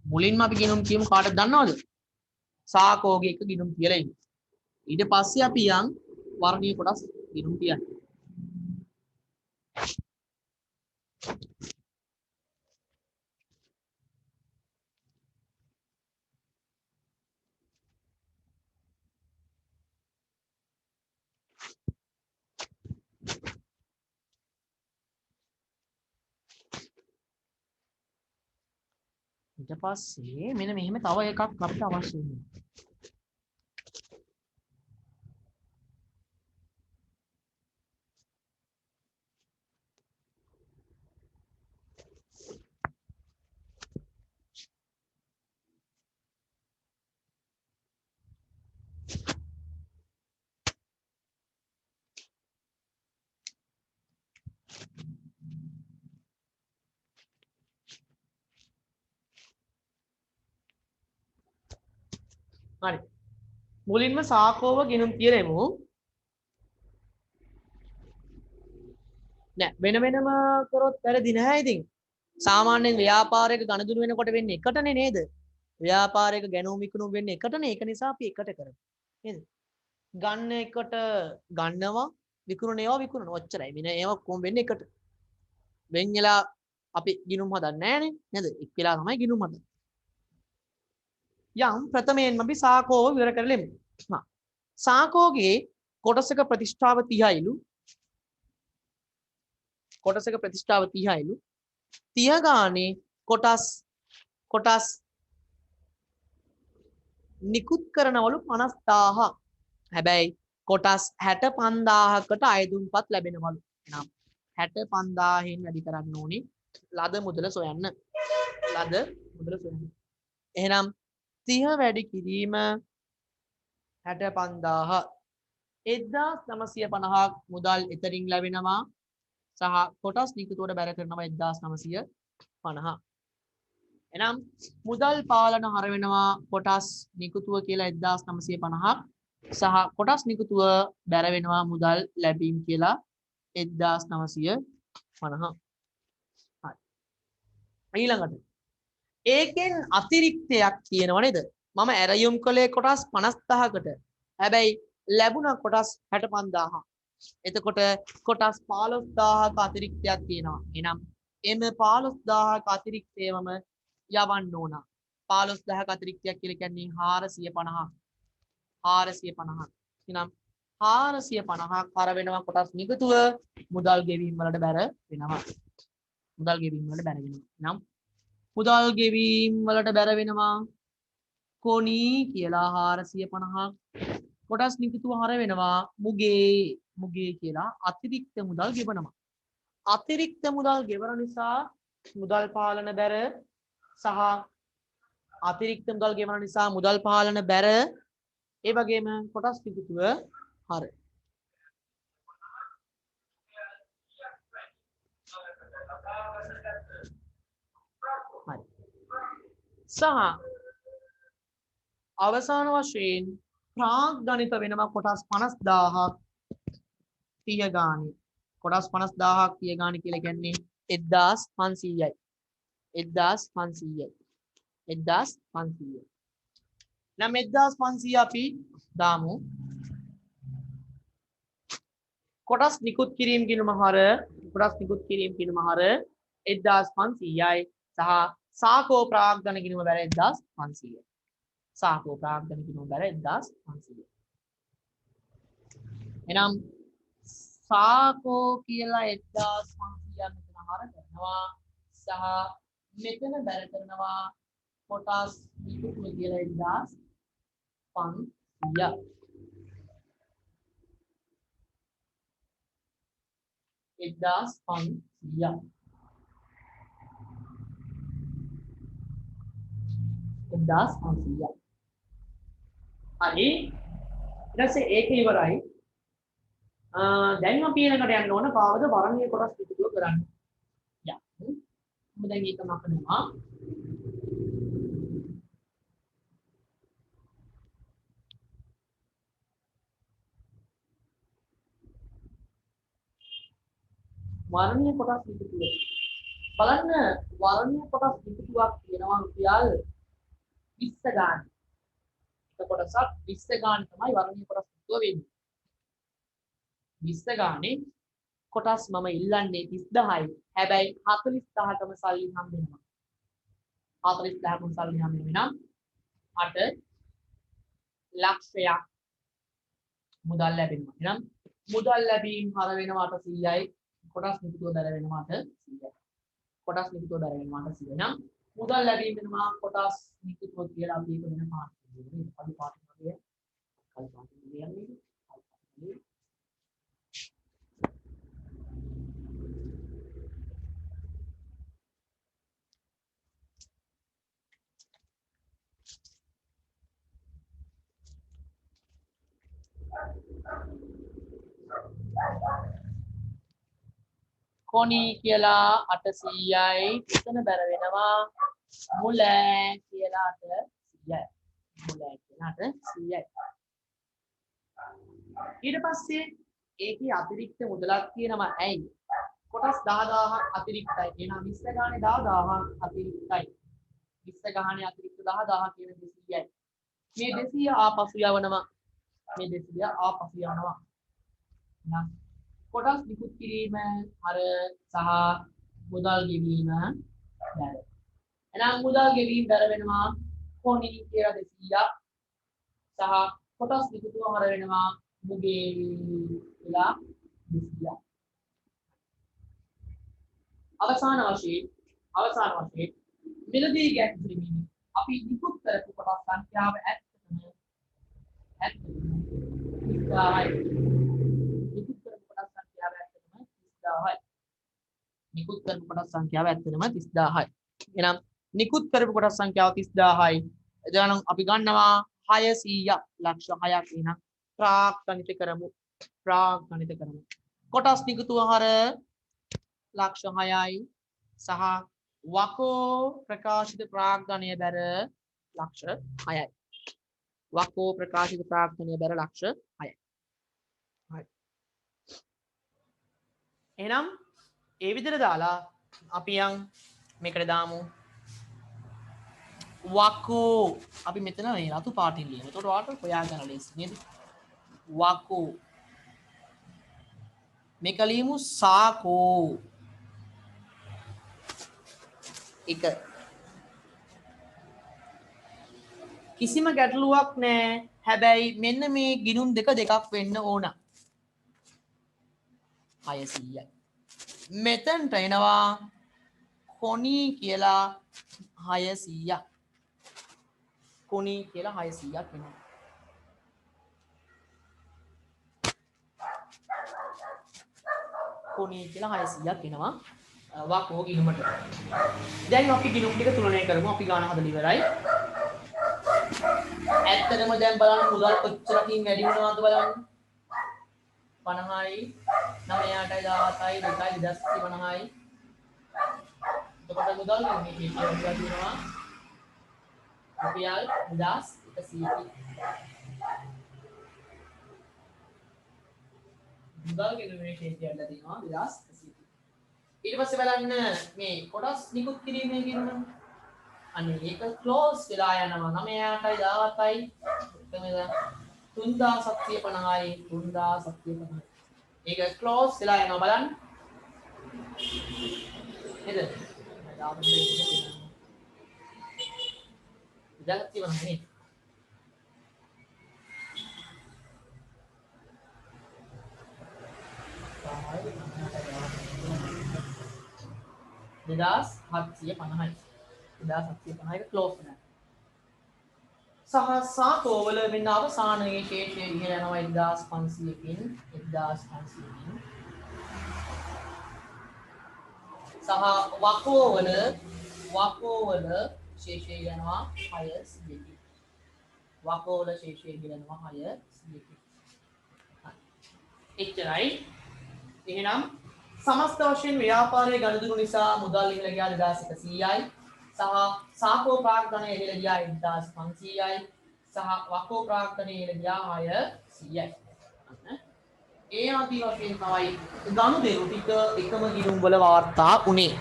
මුලින්ම අපි ගිණුම් කියමු කාටද දන්නවද? සාකෝගේ එක ගිණුම් කියලා ඉන්නේ. ඊට පස්සේ අපි යන් වර්ණීය කොටස් ගිණුම් තියන්න. ඊට පස්සේ මෙන්න මෙහෙම තව එකක් අපිට අවශ්‍ය වෙනවා. හරි. මුලින්ම සාකෝව ගිණුම් කියලෙමු. නෑ වෙන වෙනම කරොත් වැරදි නැහැ ඉතින්. සාමාන්‍යයෙන් ව්‍යාපාරයක ගණදුණු වෙනකොට වෙන්නේ එකටනේ නේද? ව්‍යාපාරයක ගැණුම් විකුණුම් වෙන්නේ එකටනේ. ඒක නිසා අපි එකට කරමු. නේද? ගන්න එකට ගන්නවා විකුණන ඒවා විකුණනවා. ඔච්චරයි. මෙන්න ඒවා කොම් වෙන්නේ එකට. වෙන් වෙලා අපි ගිණුම් හදන්නේ නැහනේ නේද? එක් වෙලා තමයි ගිණුම් හදන්නේ. යම් ප්‍රථමයෙන්ම අපි සාකෝව විවර කරලෙමු. සාකෝගේ කොටසක ප්‍රතිෂ්ඨාව 30යිලු. කොටසක ප්‍රතිෂ්ඨාව 30යිලු. 30 ගානේ කොටස් නිකුත් කරනවලු 50000ක්. හැබැයි කොටස් 65000කට අයදුම්පත් ලැබෙනවලු. එහෙනම් 65000න් වැඩි කරන්න ඕනේ ලද මුදල සොයන්න. එහෙනම් 30 වැඩි කිරීම 65000 1950ක් මුදල් එතරින් ලැබෙනවා සහ කොටස් නිකුතුවට බැර කරනවා 1950. එනම් මුදල් පාලන හර වෙනවා කොටස් නිකුතුව කියලා 1950ක් සහ කොටස් නිකුතුව බැර වෙනවා මුදල් ලැබීම් කියලා 1950. හරි. ඊළඟට ඒකෙන් අතිරික්තයක් කියනව නේද? මම ඇරයුම් කළේ කොටස් 50000කට. හැබැයි ලැබුණ කොටස් 65000. එතකොට කොටස් 15000ක අතිරික්තයක් තියෙනවා. එහෙනම් එම 15000ක අතිරික්තයවම යවන්න ඕන. 15000ක අතිරික්තයක් කියලා කියන්නේ 450ක්. 450ක්. එහෙනම් 450ක් හර වෙනවා කොටස් නිකුතුව මුදල් ගෙවීම් වලට බැර වෙනවා. මුදල් ගෙවීම් වලට බැර වෙනවා. එහෙනම් මුදල් ගෙවීම් වලට බැර වෙනවා කොනි කියලා 450ක් කොටස් නිකුතුව හර වෙනවා මුගේ කියලා අතිරික්ත මුදල් ගෙවනවා. අතිරික්ත මුදල් ගෙවන නිසා මුදල් පාලන බැර සහ අතිරික්ත මුදල් ගෙවන නිසා මුදල් පාලන බැර ඒ වගේම කොටස් නිකුතුව හර. හරි. සහ අවසාන වශයෙන් ප්‍රාග්ධනිත වෙනවා කොටස් 50000ක් 30 ගානේ. කොටස් 50000ක් 30 ගානේ කියලා කියන්නේ 1500යි. 1500යි. 1500. නම් 1500 අපි දාමු. කොටස් නිකුත් කිරීම කියන මහර 1500යි සහ සාකෝ ප්‍රාග්ධන කිරීම බැර 1500යි. සාකෝ ප්‍රාග්ධන කිරීම බැර 1500යි. එනම් සාකෝ කියලා 1500ක් මෙතන හර කරනවා සහ මෙතන බැර කරනවා කොටස් නිකුත් කියලා 1500. 1500. හරි ඊට පස්සේ ඒක ඉවරයි. දැන් අපි ඊළඟට යන්න ඕන කාවද වර්ණීය කොටස් පිටුව කරන්න. යා. මම දැන් ඒක මකනවා. වර්ණීය කොටස් පිටුව. බලන්න වර්ණීය කොටස් පිටුවක් කියනවා රුපියල් 20 ගාන. එක කොටසක් 20 ගාන තමයි වර්ණීය කොටස් පිටුව වෙන්නේ. 20 ගානේ කොටස් මම ඉල්ලන්නේ 30000යි. හැබැයි 40000කම සල්ලි හම්බ වෙනවා. 40000කම සල්ලි හම්බ වෙනවා. 8 ලක්ෂයක් මුදල් ලැබෙනවා. එහෙනම් මුදල් ලැබීම් හර වෙනවා 800යි. කොටස් නිකුතව දර වෙනවා 800යි. කොටස් නිකුතව දර වෙනවා 800. එහෙනම් මුදල් ලැබීම වෙනවා කොටස් නිකුතව කියලා අපි ඒක වෙන පාඩම් දෙන්නේ. අපි පාඩම් කරේ. කල් පාඩම් දෙන්නේ. කොනී කියලා 800යි එතන බැර වෙනවා මුල කියලා 800යි මුල කියලා 800යි ඊට පස්සේ ඒකේ අතිරික්ත මුදලක් තියෙනවා ඇයි කොටස් 10000ක් අතිරික්තයි එහෙනම් 20 ගානේ 10000ක් අතිරික්තයි 20 ගානේ අතිරික්ත 10000 කියන 200යි මේ 200 ආපසු යවනවා මේ 200 ආපසු යවනවා එහෙනම් කොටස් නිකුත් කිරීම අර සහ මුදල් ගෙවීම බැර. එහෙනම් මුදල් ගෙවීම බැර වෙනවා කොණී කියලා 200ක් සහ කොටස් නිකුතව හර වෙනවා මුගේ කියලා 200ක්. අවසාන වශයෙන් මිලදී ගැටීමේ අපි නිකුත් කරපු කොටස් සංඛ්‍යාව ඇත්තටම 30යි. නිකුත් කරපු කොටස් සංඛ්‍යාව ඇත්තටම 30000යි. එහෙනම් නිකුත් කරපු කොටස් සංඛ්‍යාව 30000යි. එදනම් අපි ගන්නවා 600ක් ලක්ෂ 6ක් එහෙනම් ප්‍රාග්ධනිත කරමු. කොටස් නිකුතුව හර ලක්ෂ 6යි සහ වකෝ ප්‍රකාශිත ප්‍රාග්ධනය බැර ලක්ෂ 6යි. වකෝ ප්‍රකාශිත ප්‍රාග්ධනය බැර ලක්ෂ 6යි. හරි. එහෙනම් ඒ විදිහට දාලා අපි යන් මේකට දාමු වකෝ අපි මෙතන මේ රතු පාටින් ලියමු. එතකොට ඔයාලට හොයාගන්න ලේසි නේද? වකෝ මේක ලියමු සාකෝ එක කිසිම ගැටලුවක් නැහැ. හැබැයි මෙන්න මේ ගිණුම් දෙක වෙන්න ඕන. 600යි. මෙතනට එනවා කොනී කියලා 600ක්. කොනී කියලා 600ක් වෙනවා. කොනී කියලා 600ක් එනවා. වකෝ ගිණුමට. දැන් අපි ගිණුම් ටික තුලනය කරමු. අපි ගාන හදලා ඉවරයි. ඇත්තටම දැන් බලන්න මුදල් කොච්චරකින් වැඩි වුණාද බලන්න. 50යි 9ටයි 17යි 2යි 250යි. එතකොට මුදල් මේ කියලා තියෙනවා. රුපියල් 2100යි. මුදල් ගෙනුමේ ක්ෂේත්‍රයලා තියෙනවා 2100යි. ඊට පස්සේ බලන්න මේ කොටස් නිකුත් කිරීමේ කියනවා. අනේ ඒක ක්ලෝස් වෙලා යනවා 9ටයි 17යි 3750යි 3750යි ඒක ක්ලෝස් වෙලා යනවා බලන්න. නේද? දැන් තියෙනවා නේ. දෙදාස් 750යි. 1750 එක ක්ලෝස් වෙනවා. සහ සාකෝවල වෙන අවසානයේ ශේෂය ඉහළ යනවා 1500කින් 1500කින්. සහ වකෝවල ශේෂය යනවා 600කින්. වකෝවල ශේෂය යනවා 600කින්. එච්චරයි. එහෙනම් සමස්ත වශයෙන් ව්‍යාපාරයේ ගනුදෙනු නිසා මුදල් ඉහළ ගියා 2100යි. සහ සාකෝ ප්‍රාග්ධනය ඉහළ ගියා 1500යි. සහ වකෝ ප්‍රාග්ධනය ඉහළ ගියා 600යි. ඒ ආදී වශයෙන් තමයි ගනුදෙනු ටික එකම ගිණුම් වල වාර්තා උනේ.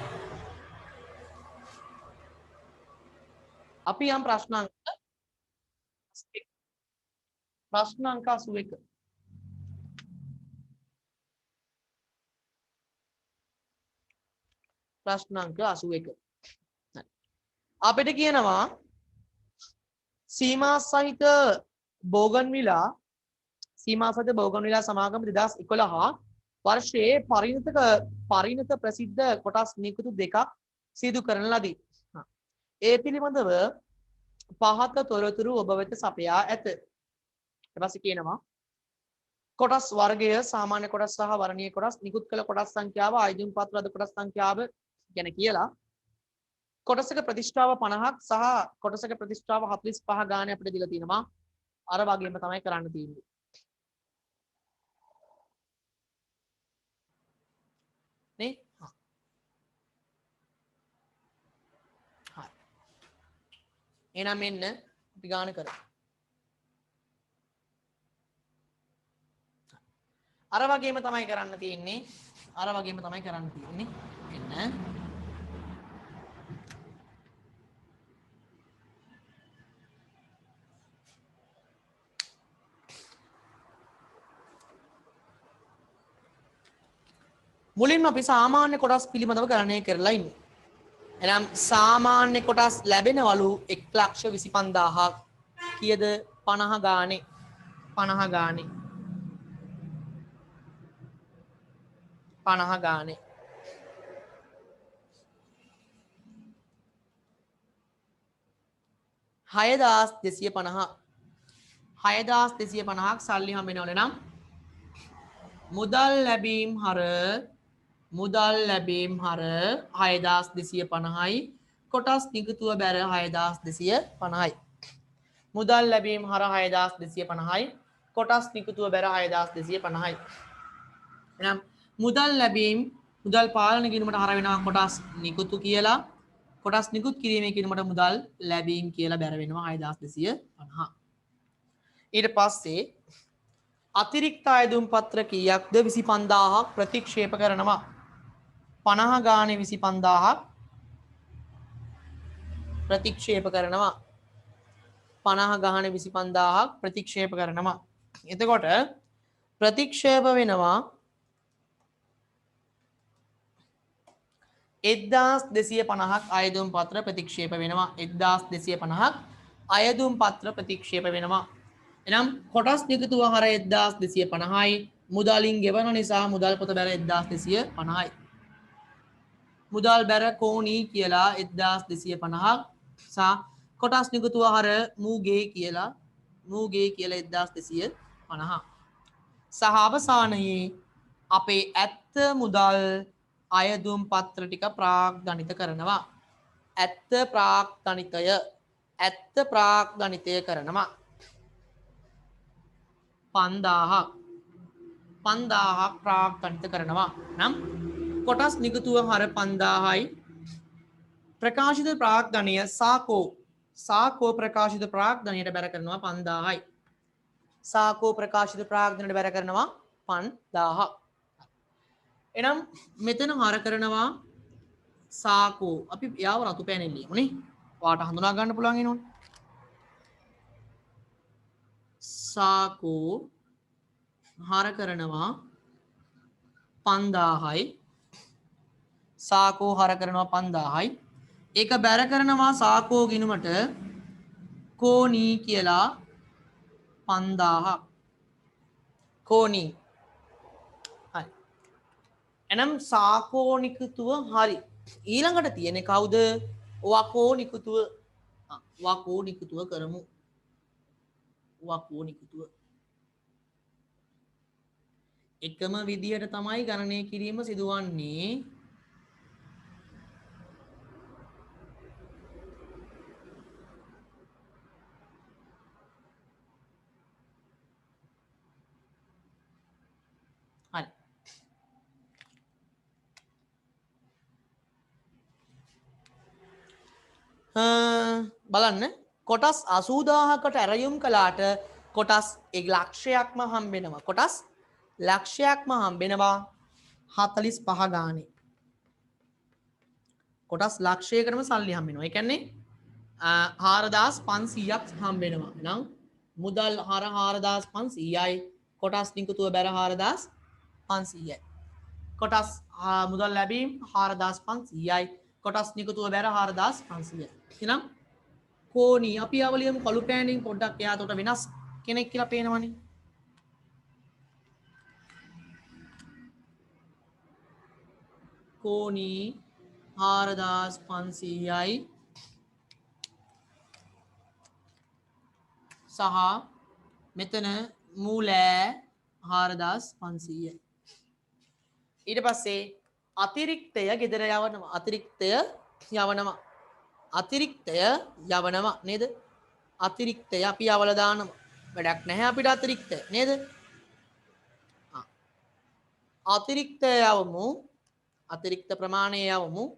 අපි යම් ප්‍රශ්නාංක 81 ප්‍රශ්නාංක 81 අපිට කියනවා සීමා සහිත බෝගන්විලා සමාගම 2011 වර්ෂයේ පරිණත ප්‍රසිද්ධ කොටස් නිකුතු දෙකක් සිදු කරන ලදී. ඒ පිළිබඳව පහත තොරතුරු ඔබ වෙත සපයා ඇත. ඊට පස්සේ කියනවා කොටස් වර්ගය සාමාන්‍ය කොටස් සහ වර්ණීය කොටස් නිකුත් කළ කොටස් සංඛ්‍යාව ආයුධ පත්‍ර අද කොටස් සංඛ්‍යාව ගැන කියලා කොටසක ප්‍රතිෂ්ඨාව 50ක් සහ කොටසක ප්‍රතිෂ්ඨාව 45 ගානේ අපිට දීලා තියෙනවා. අර වගේම තමයි කරන්න තියෙන්නේ. නේ? හරි. එහෙනම් මෙන්න අපි ගාන කරමු. අර වගේම තමයි කරන්න තියෙන්නේ. එන්න මුලින්ම අපි සාමාන්‍ය කොටස් පිළිබඳව ගණනය කරලා ඉන්නේ. එහෙනම් සාමාන්‍ය කොටස් ලැබෙනවලු 1,25,000ක් කීයද 50 ගානේ 50 ගානේ 6,250ක් සල්ලි හම්බෙනවල නම් මුදල් ලැබීම් හර 6,250යි කොටස් නිකුතුව බැර 6,250යි. මුදල් ලැබීම් හර 6,250යි කොටස් නිකුතුව බැර 6,250යි. එහෙනම් මුදල් ලැබීම් මුදල් පාලන ගිණුමට හර වෙනවා කොටස් නිකුතු කියලා. කොටස් නිකුත් කිරීමේ ගිණුමට මුදල් ලැබීම් කියලා බැර වෙනවා 6,250. ඊට පස්සේ අතිරික්ත අයදුම් පත්‍ර කීයක්ද 25,000ක් ප්‍රතික්ෂේප කරනවා. 50 ගානේ 25,000ක් ප්‍රතික්ෂේප කරනවා. 50 ගානේ 25,000ක් ප්‍රතික්ෂේප කරනවා. එතකොට ප්‍රතික්ෂේප වෙනවා 1,250ක් අයදුම් පත්‍ර ප්‍රතික්ෂේප වෙනවා. 1,250ක් අයදුම් පත්‍ර ප්‍රතික්ෂේප වෙනවා. එනම් කොටස් නිකුතුව හර 1,250යි මුදලින් ගෙවන නිසා මුදල් පොත බැර 1,250යි. මුදල් බැර කෝණී කියලා 1,250ක් සහ කොටස් නිකුතුව හර මූගේ කියලා 1,250. සහ අවසානයේ අපේ ඇත්ත මුදල් අයදුම් පත්‍ර ටික ප්‍රාග්ධනිත කරනවා. ඇත්ත ප්‍රාග්ධනිතය කරනවා. 5,000ක් ප්‍රාග්ධනිත කරනවා. නම් කොටස් නිකුතුව හර 5,000යි ප්‍රකාශිත ප්‍රාග්ධනය සාකෝ ප්‍රකාශිත ප්‍රාග්ධනයට බැර කරනවා 5,000යි. සාකෝ ප්‍රකාශිත ප්‍රාග්ධනයට බැර කරනවා 5,000ක්. එනම් මෙතන හර කරනවා සාකෝ අපි යාව රතු පෑනෙන් ලියමුනේ. ඔයාට හඳුනා ගන්න පුළුවන් වෙනවනේ. සාකෝ හර කරනවා 5000යි සාකෝ හර කරනවා 5000යි ඒක බැර කරනවා සාකෝ ගිණුමට කෝණී කියලා 5000ක් කෝණී හරි එනම් සාකෝනිකතුව හරි ඊළඟට තියෙන්නේ කවුද වකෝනිකතුව වකෝනිකතුව කරමු වකෝනිකතුව එකම විදිහට තමයි ගණනය කිරීම සිදුවන්නේ හරි බලන්න කොටස් 80000කට ඇරයුම් කළාට කොටස් 1 ලක්ෂයක්ම හම්බෙනවා කොටස් ලක්ෂයක්ම හම්බෙනවා 45 ගානේ කොටස් ලක්ෂයකටම සල්ලි හම්බෙනවා ඒ කියන්නේ 4500ක් හම්බෙනවා එහෙනම් මුදල් 4500යි කොටස් නිකුතුව බැර 4500යි කොටස් මුදල් ලැබීම් 4500යි කොටස් නිකුතුව බැර 4500යි එහෙනම් කෝණී අපි අවලියමු කළු පෑනින් පොඩ්ඩක් එයාට උට වෙනස් කෙනෙක් කියලා පේනවනේ කෝණී 4500යි සහ මෙතන මූලෑ 4500යි ඊට පස්සේ අතිරික්තය ගෙදර යවනවා අතිරික්තය යවනවා නේද අතිරික්තය අපි යවලා දානවා වැඩක් නැහැ අපිට අතිරික්තය නේද අතිරික්තය යවමු අතිරික්ත ප්‍රමාණය යවමු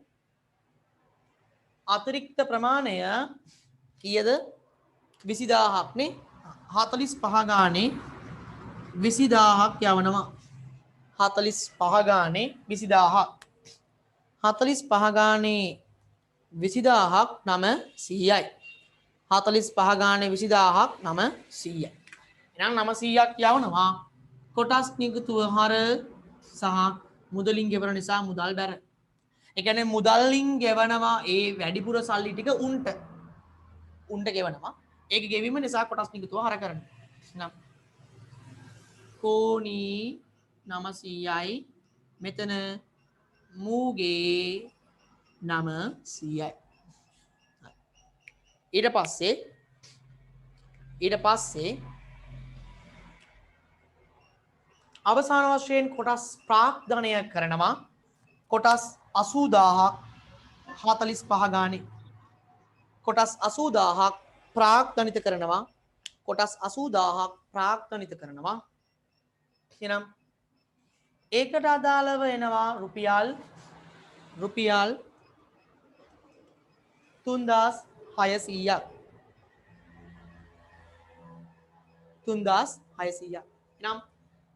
අතිරික්ත ප්‍රමාණය කීයද 20000ක් නේ 45 ගානේ 20000ක් යවනවා 45 ගානේ 20000ක් 45 ගානේ 20000ක් 900යි 45 ගානේ 20000ක් 900යි එහෙනම් 900ක් යවනවා කොටස් නිකුතුව හර සහ මුදලින් ගෙවන නිසා මුදල් බැර ඒ කියන්නේ මුදලින් ගෙවනවා ඒ වැඩිපුර සල්ලි ටික උන්ට ගෙවනවා ඒක ගෙවීම නිසා කොටස් නිකුතුව හර කරනවා එහෙනම් කෝණී 900යි මෙතන මූගේ 900යි ඊට පස්සේ අවසාන වශයෙන් කොටස් ප්‍රාග්ධනය කරනවා කොටස් 80000ක් 45 ගානේ කොටස් 80000ක් ප්‍රාග්ධනිත කරනවා කොටස් 80000ක් ප්‍රාග්ධනිත කරනවා එහෙනම් ඒකට අදාළව එනවා රුපියල් 3600ක් 3600ක් එහෙනම්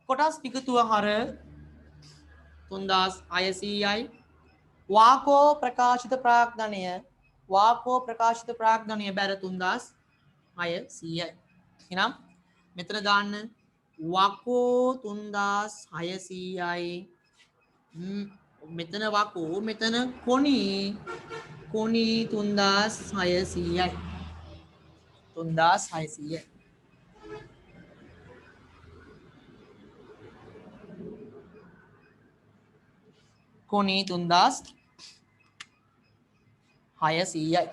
කොටස් නිකුතුව හර 3600යි වාකෝ ප්‍රකාශිත ප්‍රාග්ධනය බැර 3600යි එහෙනම් මෙතන දාන්න වකෝ 3600යි මෙතන වකෝ මෙතන කොණී 3600යි 3600යි කොණී 3600යි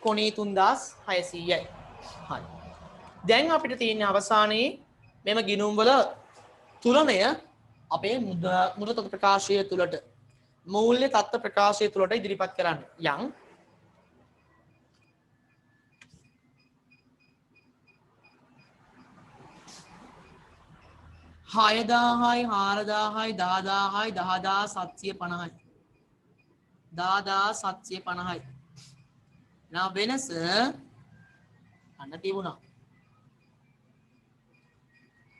කොණී 3600යි හරි දැන් අපිට තියෙන අවසානයේ මෙම ගිණුම් වල තුලනය අපේ මුදල් තත්ත්ව ප්‍රකාශය තුලට මූල්‍ය තත්ත්ව ප්‍රකාශය තුලට ඉදිරිපත් කරන්න යම් 6000යි 4000යි 10000යි 10750යි 10750යි නා වෙනස අන්න තිබුණා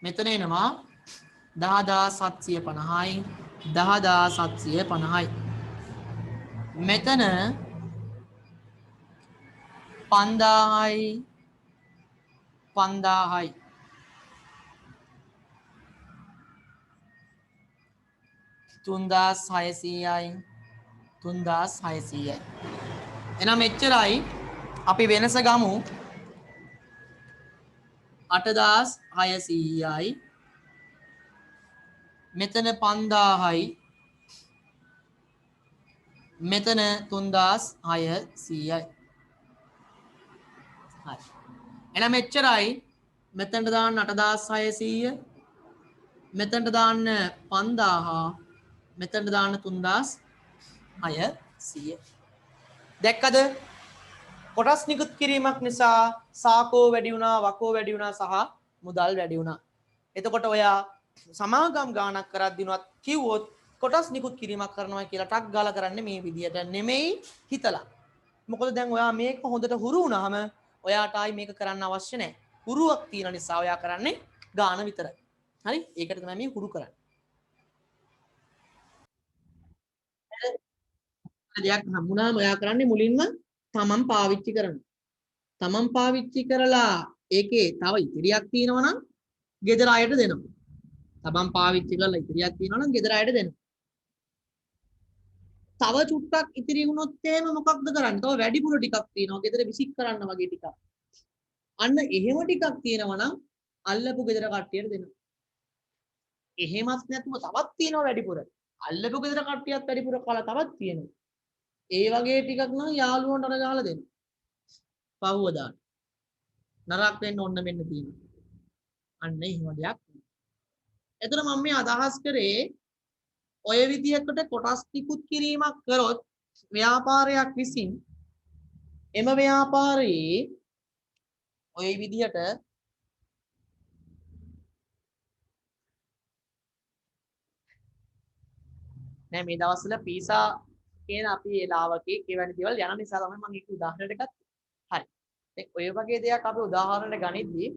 මෙතන එනවා 10750යි 10750යි මෙතන 5000යි 5000යි 3600යි 3600යි. එහෙනම් මෙච්චරයි අපි වෙනස ගමු 8600යි මෙතන 5000යි මෙතන 3600යි. හරි. එහෙනම් මෙච්චරයි මෙතනට දාන්න 8600 මෙතනට දාන්න 5000 මෙතනට දාන්න 3600. දැක්කද? කොටස් නිකුත් කිරීමක් නිසා සාකෝ වැඩි වුණා, වකෝ වැඩි වුණා සහ මුදල් වැඩි වුණා. එතකොට ඔයා සමාගම් ගාණක් කරද්දිනවත් කිව්වොත් කොටස් නිකුත් කිරීමක් කරනවා කියලා ටක් ගාලා කරන්නේ මේ විදියට නෙමෙයි හිතලා. මොකද දැන් ඔයා මේක හොඳට හුරු වුණාම ඔයාට ආයි මේක කරන්න අවශ්‍ය නැහැ. හුරුවක් තියෙන නිසා ඔයා කරන්නේ ගාණ විතරයි. හරි? ඒකට තමයි මේ හුරු කරන්නේ. දෙයක් හම්බුනාම ඔයා කරන්නේ මුලින්ම තමන් පාවිච්චි කරනවා. තමන් පාවිච්චි කරලා ඒකේ තව ඉතිරියක් තියෙනවා නම් ගෙදර අයට දෙනවා. තමන් පාවිච්චි කරලා ඉතිරියක් තියෙනවා නම් ගෙදර අයට දෙනවා. තව චුට්ටක් ඉතිරි වුණොත් එහෙම මොකක්ද කරන්නේ? තව වැඩිපුර ටිකක් තියෙනවා. ගෙදර විසික් කරන්න වගේ ටිකක්. අන්න එහෙම ටිකක් තියෙනවා නම් අල්ලපු ගෙදර කට්ටියට දෙනවා. එහෙමත් නැතුව තවත් තියෙනවා වැඩිපුර. අල්ලපු ගෙදර කට්ටියත් වැඩිපුර කාලා තවත් තියෙනවා. ඒ වගේ ටිකක් නම් යාළුවන්ට අර ගහලා දෙන්න. පහුවදාට. නරක වෙන්න ඕන මෙන්න තියෙනවා. අන්න එහෙම දෙයක්. එතන මම මේ අදහස් කරේ ඔය විදිහකට කොටස් නිකුත් කිරීමක් කරොත් ව්‍යාපාරයක් විසින් එම ව්‍යාපාරයේ ඔය විදිහට නෑ මේ දවස්වල පීසා කියන අපි ඒ ලාවකේ කියවන දේවල් යන නිසා තමයි මම ඒක උදාහරණයක් ගත්තේ. හරි. දැන් ඔය වගේ දෙයක් අපි උදාහරණයක් ගනිද්දී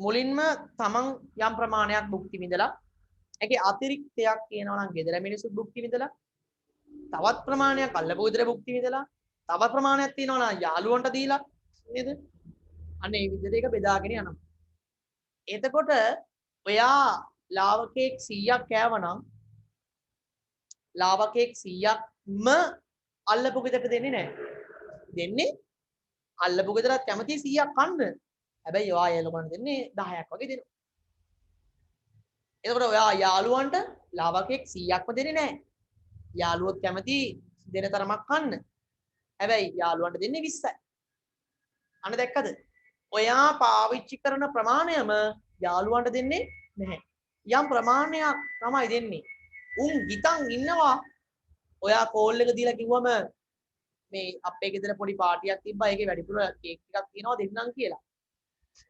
මුලින්ම තමන් යම් ප්‍රමාණයක් භුක්ති විඳලා ඒකේ අතිරික්තයක් කියනවා නම් ගෙදර මිනිස්සු භුක්ති විඳලා තවත් ප්‍රමාණයක් අල්ලපු ගෙදර භුක්ති විඳලා තව ප්‍රමාණයක් තියෙනවා නම් යාළුවන්ට දීලා නේද? අන්න ඒ විදිහට ඒක බෙදාගෙන යනවා. එතකොට ඔයා ලාවකෙක් 100ක් කෑවනම් ලාවකෙක් 100ක්ම අල්ලපු ගෙදරට දෙන්නේ නැහැ. දෙන්නේ අල්ලපු ගෙදරත් කැමති 100ක් කන්න. හැබැයි ඔයා යාළුවන්ට දෙන්නේ 10ක් වගේ දෙනවා. එතකොට ඔයා යාළුවන්ට ලාවකෙක් 100ක්ම දෙන්නේ නැහැ. යාළුවොත් කැමති දෙන තරමක් කන්න. හැබැයි යාළුවන්ට දෙන්නේ 20යි. අන්න දැක්කද? ඔයා පාවිච්චි කරන ප්‍රමාණයම යාළුවන්ට දෙන්නේ නැහැ. යම් ප්‍රමාණයක් තමයි දෙන්නේ. උන් හිතන් ඉන්නවා ඔයා කෝල් එක දීලා කිව්වම මේ අපේ ගෙදර පොඩි පාටියක් තිබ්බා ඒකේ වැඩිපුර කේක් ටිකක් තියෙනවා දෙන්නම් කියලා.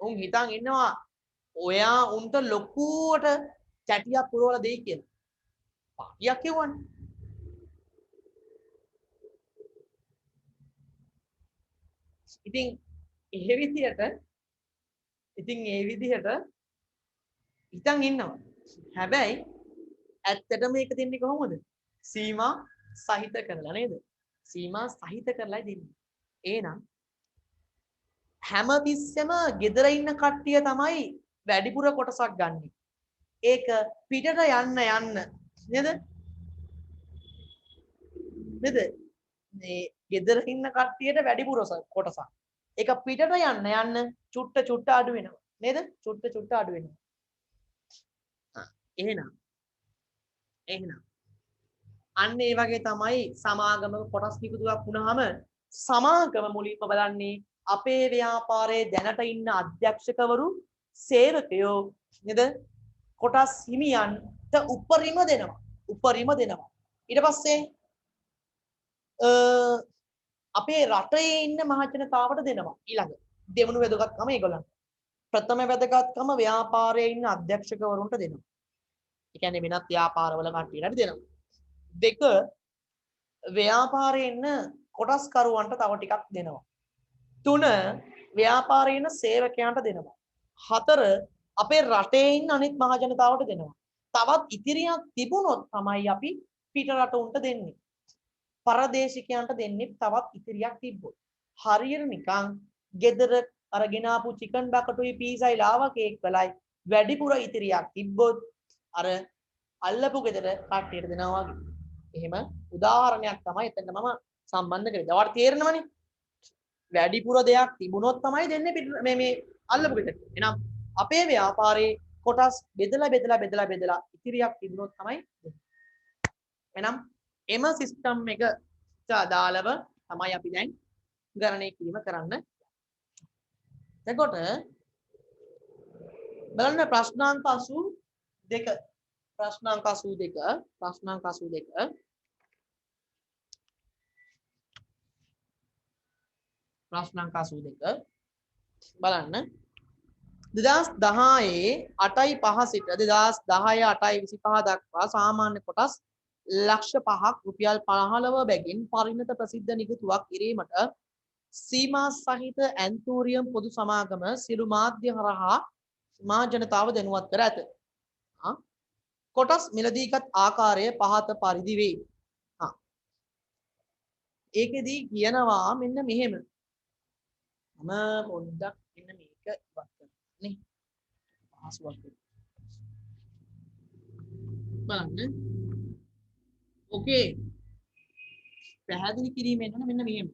උන් හිතන් ඉන්නවා ඔයා උන්ට ලොකුවට චැටියක් පුරවලා දෙයි කියලා. පාටියක් කියවන්නේ. ඉතින් ඒ විදිහට හිතන් ඉන්නවා. හැබැයි ඇත්තටම මේක දෙන්නේ කොහොමද? සීමා සහිත කරලා නේද? සීමා සහිත කරලායි දෙන්නේ. එහෙනම් හැමතිස්සෙම ගෙදර ඉන්න කට්ටිය තමයි වැඩිපුර කොටසක් ගන්නෙ. ඒක පිටට යන්න නේද? නේද? මේ ගෙදර ඉන්න කට්ටියට වැඩිපුර කොටසක්. ඒක පිටට යන්න චුට්ට අඩු වෙනවා. නේද? චුට්ට අඩු වෙනවා. එහෙනම් අන්න ඒ වගේ තමයි සමාගමක කොටස් නිකුතුවක් වුණාම සමාගම මුලින්ම බලන්නේ අපේ ව්‍යාපාරයේ දැනට ඉන්න අධ්‍යක්ෂකවරු සේවකයෝ නේද කොටස් හිමියන්ට උපරිම දෙනවා. ඊට පස්සේ අපේ රටේ ඉන්න මහජනතාවට දෙනවා. ඊළඟ දෙවනු වැදගත්කම ඒගොල්ලන්ට. ප්‍රථම වැදගත්කම ව්‍යාපාරයේ ඉන්න අධ්‍යක්ෂකවරුන්ට දෙනවා. ඒ කියන්නේ වෙනත් ව්‍යාපාරවල කට්ටියට දෙනවා. දෙක ව්‍යාපාරයේ ඉන්න කොටස්කරුවන්ට තව ටිකක් දෙනවා. තුන ව්‍යාපාරයේ ඉන්න සේවකයන්ට දෙනවා. හතර අපේ රටේ ඉන්න අනිත් මහජනතාවට දෙනවා. තවත් ඉතිරියක් තිබුණොත් තමයි අපි පිට රටුන්ට දෙන්නේ. පරදේශිකයන්ට දෙන්නේ තවත් ඉතිරියක් තිබ්බොත්. හරියට නිකන් ගෙදර අරගෙන ආපු චිකන් බකටුයි පීසයි ලාවා කේක් වලයි වැඩිපුර ඉතිරියක් තිබ්බොත් අර අල්ලපු ගෙදර කට්ටියට දෙනවා වගේ. එහෙම උදාහරණයක් තමයි එතන මම සම්බන්ධ කරේ. ඔයාලට තේරෙනවනේ. වැඩිපුර දෙයක් තිබුණොත් තමයි දෙන්නේ මේ අල්ලපු ගෙදරට. එහෙනම් අපේ ව්‍යාපාරේ කොටස් බෙදලා ඉතිරියක් තිබුණොත් තමයි දෙන්නේ. එහෙනම් එම සිස්ටම් එක අදාළව තමයි අපි දැන් ගණනය කිරීම කරන්න. එතකොට බලන්න ප්‍රශ්නාංක 82 ප්‍රශ්නාංක 82 බලන්න 2010 8.5 සිට 2010 8.25 දක්වා සාමාන්‍ය කොටස් ලක්ෂ 5ක් රුපියල් 15 බැගින් පරිණත ප්‍රසිද්ධ නිකුතුවක් කිරීමට සීමා සහිත ඇන්තූරියම් පොදු සමාගම සිළු මාධ්‍ය හරහා මා ජනතාව දැනුවත් කර ඇත. කොටස් මිලදීගත් ආකාරය පහත පරිදි වේ. ඒකෙදී කියනවා මෙන්න මෙහෙම. මම පොඩ්ඩක් මෙන්න මේක ඉවත් කරන්න නේ. පාස්වර්ඩ් එක. බලන්න. ඕකේ. පැහැදිලි කිරීමෙන් මෙන්න මෙහෙම.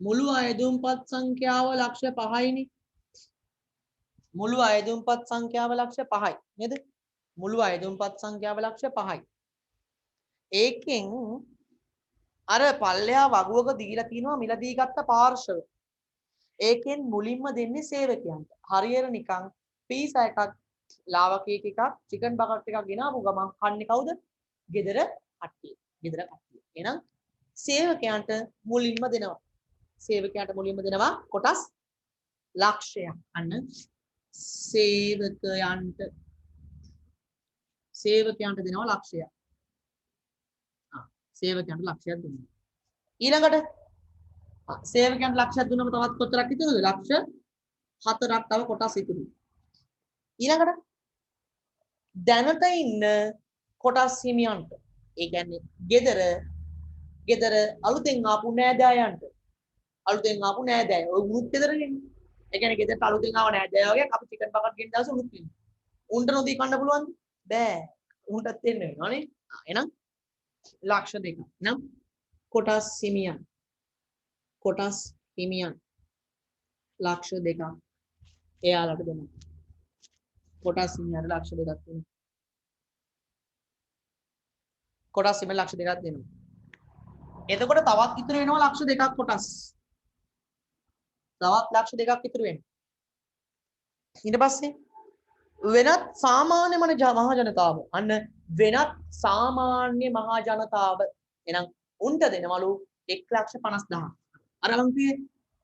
මුළු අයදුම්පත් සංඛ්‍යාව ලක්ෂ 5යිනේ. මුළු අයදුම්පත් සංඛ්‍යාව ලක්ෂ 5යි නේද? මුළු අයදුම්පත් සංඛ්‍යාව ලක්ෂ 5යි. ඒකෙන් අර පල්ලෙහා වගුවක දීලා තිනවා මිලදී ගත්ත පාර්ශව. ඒකෙන් මුලින්ම දෙන්නේ සේවකයන්ට. හරියට නිකන් පීසා එකක් ලාවකේක් එකක් චිකන් බකට් එකක් ගෙනාවු ගමන් කන්නේ කවුද? ගෙදර කට්ටිය. එහෙනම් සේවකයන්ට මුලින්ම දෙනවා. සේවකයන්ට මුලින්ම දෙනවා කොටස් ලක්ෂයක්. අන්න සේවකයන්ට දෙනවා ලක්ෂයක්. සේවකයන්ට ලක්ෂයක් දුන්නා. ඊළඟට සේවකයන්ට ලක්ෂයක් දුන්නම තවත් කොතරක් ඉතුරුද? ලක්ෂ 4ක් තව කොටස් ඉතුරුයි. ඊළඟට දැනට ඉන්න කොටස් හිමියන්ට, ඒ කියන්නේ ගෙදර අලුතෙන් ආපු නෑදෑයන්ට. ඔය උනුත් ගෙදරනේ. ඒ කියන්නේ ගෙදරට අලුතෙන් ආව නෑදෑයෝ වගේ අපි චිකන් බකට් ගෙන් දාස උනුත් ඉන්නේ. උන්ට නොදී කන්න පුළුවන්ද? බෑ. උන්ටත් දෙන්න වෙනවනේ. එහෙනම් ලක්ෂ 2ක්. නම් කොටස් හිමියන් ලක්ෂ 2ක් එයාලට දෙනවා. කොටස් හිමියන්ට ලක්ෂ 2ක් දෙනවා. කොටස් හිමියන් ලක්ෂ 2ක් දෙනවා. එතකොට තවත් ඉතුරු වෙනවා ලක්ෂ 2ක් කොටස්. තවත් ලක්ෂ 2ක් ඉතුරු වෙනවා. ඊට පස්සේ වෙනත් සාමාන්‍ය මහ ජනතාව. අන්න වෙනත් සාමාන්‍ය මහ ජනතාව. එහෙනම් උන්ට දෙනවලු 1,50,000. අර ලංකේ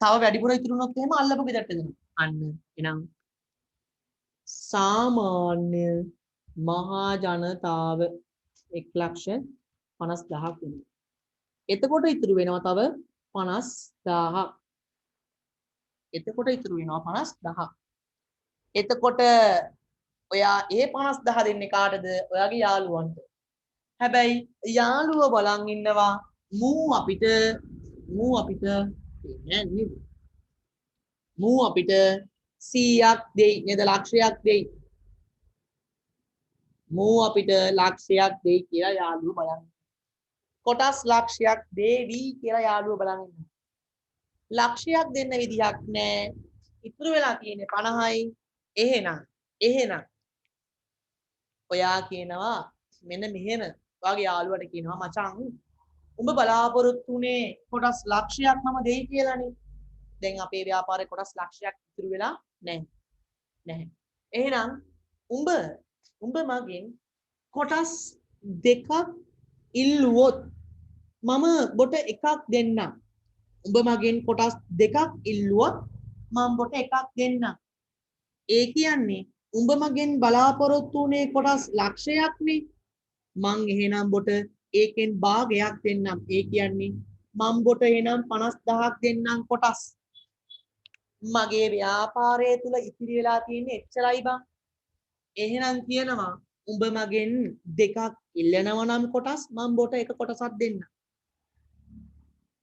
තව වැඩිපුර ඉතුරු වුණොත් එහෙම අල්ලපු ගෙදරට දෙනවා. අන්න එහෙනම් සාමාන්‍ය මහ ජනතාව 1,50,000ක් වෙනවා. එතකොට ඉතුරු වෙනවා තව 50,000ක්. එතකොට ඔයා ඒ 50,000 දෙන්නේ කාටද? ඔයාගේ යාළුවන්ට. හැබැයි යාළුව බලන් ඉන්නවා මූ අපිට දෙන්නේ නේද? මූ අපිට 100ක් දෙයි නේද? ලක්ෂයක් දෙයි. මූ අපිට ලක්ෂයක් දෙයි කියලා යාළුව බලන්. කොටස් ලක්ෂයක් දෙවි කියලා යාළුව බලන් ඉන්නවා. ලක්ෂයක් දෙන්න විදිහක් නැහැ. ඉතුරු වෙලා තියෙන්නේ 50යි. එහෙනම් ඔයා කියනවා මෙන්න මෙහෙම. ඔයාගේ යාළුවට කියනවා මචං උඹ බලාපොරොත්තුනේ කොටස් ලක්ෂයක් මම දෙයි කියලානේ. දැන් අපේ ව්‍යාපාරේ කොටස් ලක්ෂයක් ඉතුරු වෙලා නැහැ. එහෙනම් උඹ මගෙන් කොටස් 2ක් ඉල්ලුවොත් මම බොට එකක් දෙන්නම්. උඹ මගෙන් කොටස් 2ක් ඉල්ලුවොත් මම බොට එකක් දෙන්නම්. ඒ කියන්නේ උඹ මගෙන් බලාපොරොත්තු වුණේ කොටස් ලක්ෂයක්නේ. මං එහෙනම් බොට ඒකෙන් භාගයක් දෙන්නම්. ඒ කියන්නේ මම බොට එහෙනම් 50,000ක් දෙන්නම් කොටස්. මගේ ව්‍යාපාරය තුල ඉතිරි වෙලා තියෙන්නේ එච්චරයි බං. එහෙනම් කියනවා උඹ මගෙන් දෙකක් ඉල්ලනවා නම් කොටස් මම බොට එක කොටසක් දෙන්න.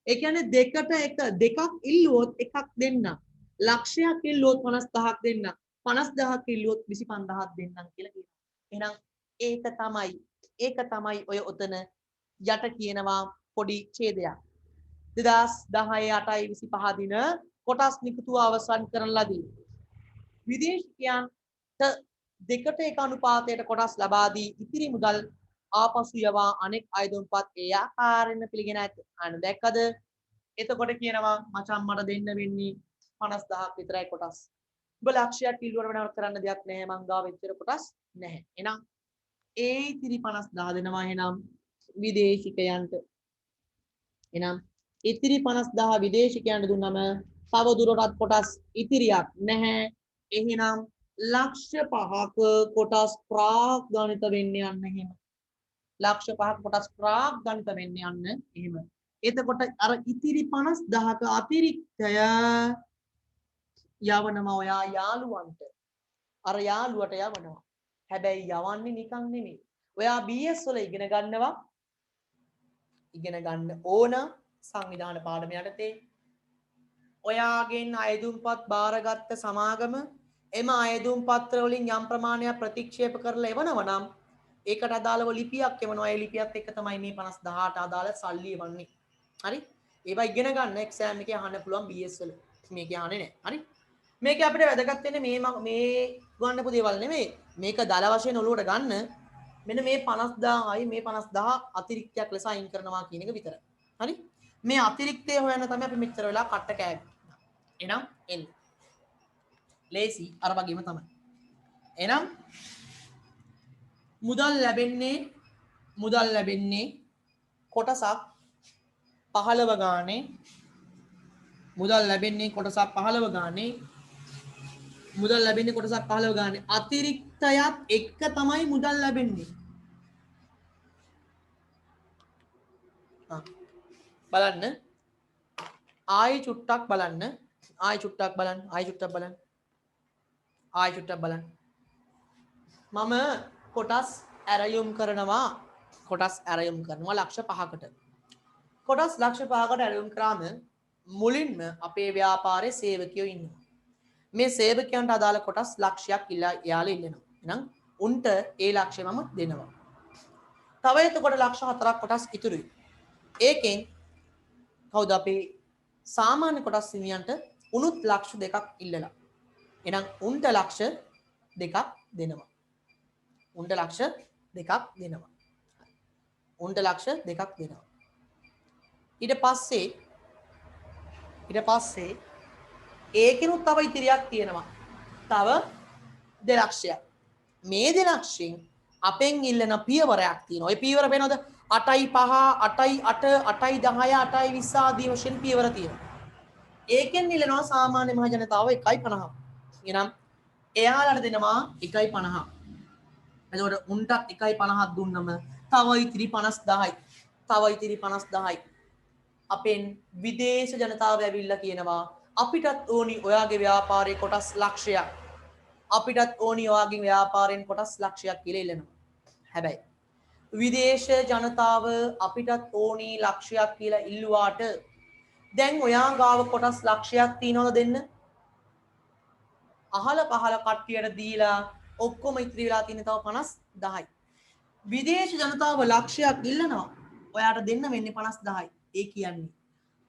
ඒ කියන්නේ දෙකට එක දෙකක් ඉල්ලුවොත් එකක් දෙන්න. ලක්ෂයක් ඉල්ලුවොත් 50000ක් දෙන්න. 50000ක් ඉල්ලුවොත් 25000ක් දෙන්නම් කියලා කියනවා. එහෙනම් ඒක තමයි ඔය ඔතන යට කියනවා පොඩි ඡේදයක්. 2010 8 25 දින කොටස් නිකුතුව අවසන් කරන ලදී. විදේශිකයන්ට දෙකට එක අනුපාතයට කොටස් ලබා දී ඉතිරි මුදල් ආපසු යවා අනෙක් අයදුම්පත් ඒ ආකාරයෙන්ම පිළිගෙන ඇත. අන්න දැක්කද? එතකොට කියනවා මචං මට දෙන්න වෙන්නේ 50000ක් විතරයි කොටස්. ඔබ ලක්ෂයක් ඉල්ලුවට වෙනවට කරන්න දෙයක් නැහැ. මං ගාව එච්චර කොටස් නැහැ. එහෙනම් ඒ ඉතිරි 50000 දෙනවා එහෙනම් විදේශිකයන්ට. එහෙනම් ඉතිරි 50000 විදේශිකයන්ට දුන්නම තව දුරටත් කොටස් ඉතිරියක් නැහැ. එහෙනම් ලක්ෂ 5ක කොටස් ප්‍රාග්ධනිත වෙන්න යන්න එහෙම. ලක්ෂ 5ක කොටස් ප්‍රාග්ධනිත වෙන්න යන්න එහෙම. එතකොට අර ඉතිරි 50000ක අතිරික්තය යවනවා ඔයා යාළුවන්ට. අර යාළුවට යවනවා. හැබැයි යවන්නේ නිකන් නෙමෙයි. ඔයා BS වල ඉගෙන ගන්නවා. ඉගෙන ගන්න ඕන සංවිධාන පාඩම යටතේ ඔයාගෙන් අයදුම්පත් බාරගත්ත සමාගම එම අයදුම් පත්‍ර වලින් යම් ප්‍රමාණයක් ප්‍රතික්ෂේප කරලා එවනවා නම් ඒකට අදාළව ලිපියක් එවනවා. ඒ ලිපියත් එක්ක තමයි මේ 50000ට අදාළ සල්ලි එවන්නේ. හරි? ඒවා ඉගෙන ගන්න එක්සෑම් එකේ අහන්න පුළුවන් BS වල. මේක අහන්නේ නැහැ. හරි? මේක අපිට වැදගත් වෙන්නේ මේ ගන්නපු දේවල් නෙමෙයි. මේක දල වශයෙන් ඔලුවට ගන්න මෙන්න මේ 50000යි මේ 50000 අතිරික්තයක් ලෙස අයින් කරනවා කියන එක විතරයි. හරි? මේ අතිරික්තය හොයන්න තමයි අපි මෙච්චර වෙලා කට්ට කෑවේ. එහෙනම් එන්න. ලේසි අර වගේම තමයි. එහෙනම් මුදල් ලැබෙන්නේ කොටසක් 15 ගානේ මුදල් ලැබෙන්නේ කොටසක් 15 ගානේ අතිරික්තයත් එක්ක තමයි මුදල් ලැබෙන්නේ. බලන්න ආයි චුට්ටක් බලන්න මම කොටස් ඇරයුම් කරනවා ලක්ෂ 5කට. කොටස් ලක්ෂ 5කට ඇරයුම් කරාම මුලින්ම අපේ ව්‍යාපාරයේ සේවකයෝ ඉන්නවා. මේ සේවකයන්ට අදාළ කොටස් ලක්ෂයක් යාලා ඉල්ලනවා. එහෙනම් උන්ට ඒ ලක්ෂය මම දෙනවා. තව එතකොට ලක්ෂ 4ක් කොටස් ඉතුරුයි. ඒකෙන් කවුද අපේ සාමාන්‍ය කොටස් හිමියන්ට උනුත් ලක්ෂ 2ක් ඉල්ලලා. එහෙනම් උන්ට ලක්ෂ 2ක් දෙනවා. ඊට පස්සේ ඒකෙනුත් තව ඉතිරියක් තියෙනවා. තව 2 ලක්ෂයක්. මේ 2 ලක්ෂයෙන් අපෙන් ඉල්ලන පියවරයක් තියෙනවා. ඒ පියවර වෙනවද? 8යි 5, 8යි 8, 8යි 10, 8යි 20 ආදී වශයෙන් පියවර තියෙනවා. ඒකෙන් ඉල්ලනවා සාමාන්‍ය මහ ජනතාව 1.50. එහෙනම් එයාලට දෙනවා 1.50. එතකොට උන්ට 1.50ක් දුන්නම තව ඉතිරි 50000යි. අපෙන් විදේශ ජනතාව ඇවිල්ලා කියනවා අපිටත් ඕනි ඔයාගේ ව්‍යාපාරයේ කොටස් ලක්ෂයක්. අපිටත් ඕනි ඔයාගේ ව්‍යාපාරයෙන් කොටස් ලක්ෂයක් කියලා ඉල්ලනවා. හැබැයි විදේශ ජනතාව අපිටත් ඕනි ලක්ෂයක් කියලා ඉල්ලුවාට දැන් ඔයා ගාව කොටස් ලක්ෂයක් තියනවද දෙන්න? අහල පහල කට්ටියට දීලා ඔක්කොම ඉතිරි වෙලා තියෙන තව 50000යි. විදේශ ජනතාව ලක්ෂයක් ඉල්ලනවා. ඔයාට දෙන්න වෙන්නේ 50000යි. ඒ කියන්නේ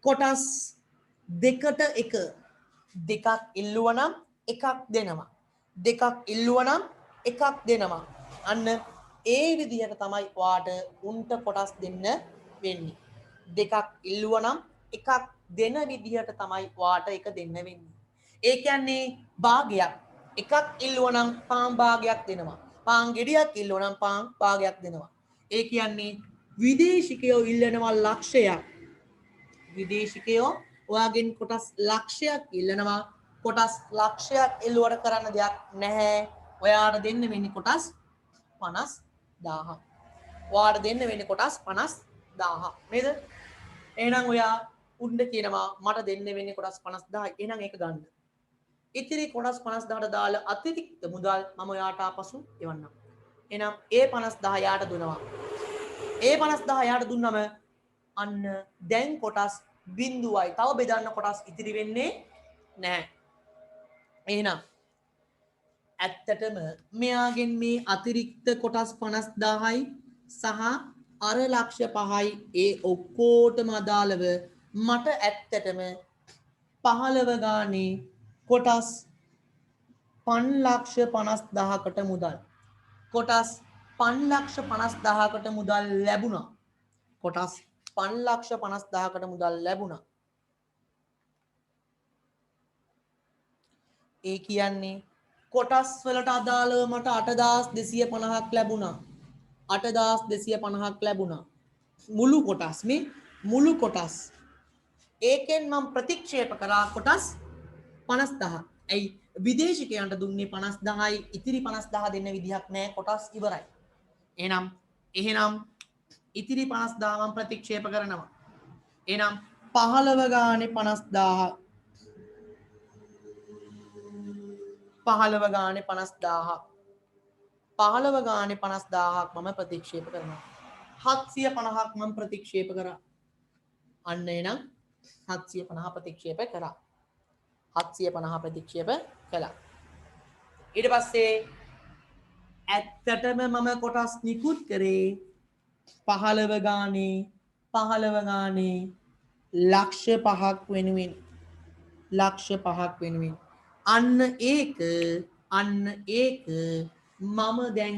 කොටස් දෙකට එක දෙකක් ඉල්ලුවනම් එකක් දෙනවා. අන්න ඒ විදිහට තමයි ඔයාට උන්ට කොටස් දෙන්න වෙන්නේ. දෙකක් ඉල්ලුවනම් එකක් දෙන විදිහට තමයි ඔයාට එක දෙන්න වෙන්නේ. ඒ කියන්නේ භාගයක්. එකක් ඉල්ලුවනම් පාන් භාගයක් දෙනවා. පාන් ගෙඩියක් ඉල්ලුවනම් පාන් භාගයක් දෙනවා. ඒ කියන්නේ විදේශිකයෝ ඉල්ලනවා ලක්ෂයක්. විදේශිකයෝ ඔයාගෙන් කොටස් ලක්ෂයක් ඉල්ලනවා. කොටස් ලක්ෂයක් එල්ලුවට කරන්න දෙයක් නැහැ. ඔයාට දෙන්න වෙන්නේ කොටස් 50000. ඔයාට දෙන්න වෙන්නේ කොටස් 50000. නේද? එහෙනම් ඔයා උණ්ඩ කියනවා මට දෙන්න වෙන්නේ කොටස් 50000. එහෙනම් ඒක ගන්න. ඉතිරි කොටස් 50000ට දාලා අතිරික්ත මුදල් මම ඔයාට ආපසු එවන්නම්. එහෙනම් ඒ 50000 යාට දුනවා. ඒ 50000 යාට දුන්නම අන්න දැන් කොටස් බිඳුවයි. තව බෙදන්න කොටස් ඉතිරි වෙන්නේ නැහැ. එහෙනම් ඇත්තටම මෙයාගෙන් මේ අතිරික්ත කොටස් 50000යි සහ අර ලක්ෂ 5යි ඒ ඔක්කොටම අදාළව මට ඇත්තටම 15 ගානේ කොටස් 5,50,000කට මුදල් කොටස් 5,50,000කට මුදල් ලැබුණා. කොටස් 5,50,000කට මුදල් ලැබුණා. ඒ කියන්නේ කොටස් වලට අදාළව මට 8,250ක් ලැබුණා. 8,250ක් ලැබුණා. මුළු කොටස් මේ මුළු කොටස්. ඒකෙන් මම ප්‍රතික්ෂේප කරා කොටස් 50,000. ඇයි විදේශිකයන්ට දුන්නේ 50,000යි ඉතිරි 50,000 දෙන්න විදිහක් නැහැ කොටස් ඉවරයි. එහෙනම් ඉතිරි 50,000 මම ප්‍රතික්ෂේප කරනවා. එහෙනම් 15 ගානේ 50,000 15 ගානේ 50,000 15 ගානේ 50,000ක් මම ප්‍රතික්ෂේප කරනවා. 750ක් මම ප්‍රතික්ෂේප කරා. අන්න එනම් 750 ප්‍රතික්ෂේප කරා. 750 ප්‍රතික්ෂේප කළා. ඊට පස්සේ ඇත්තටම මම කොටස් නිකුත් කරේ 15 ගානේ ලක්ෂ 5ක් වෙනුවෙන් ලක්ෂ 5ක් වෙනුවෙන් අන්න ඒක මම දැන්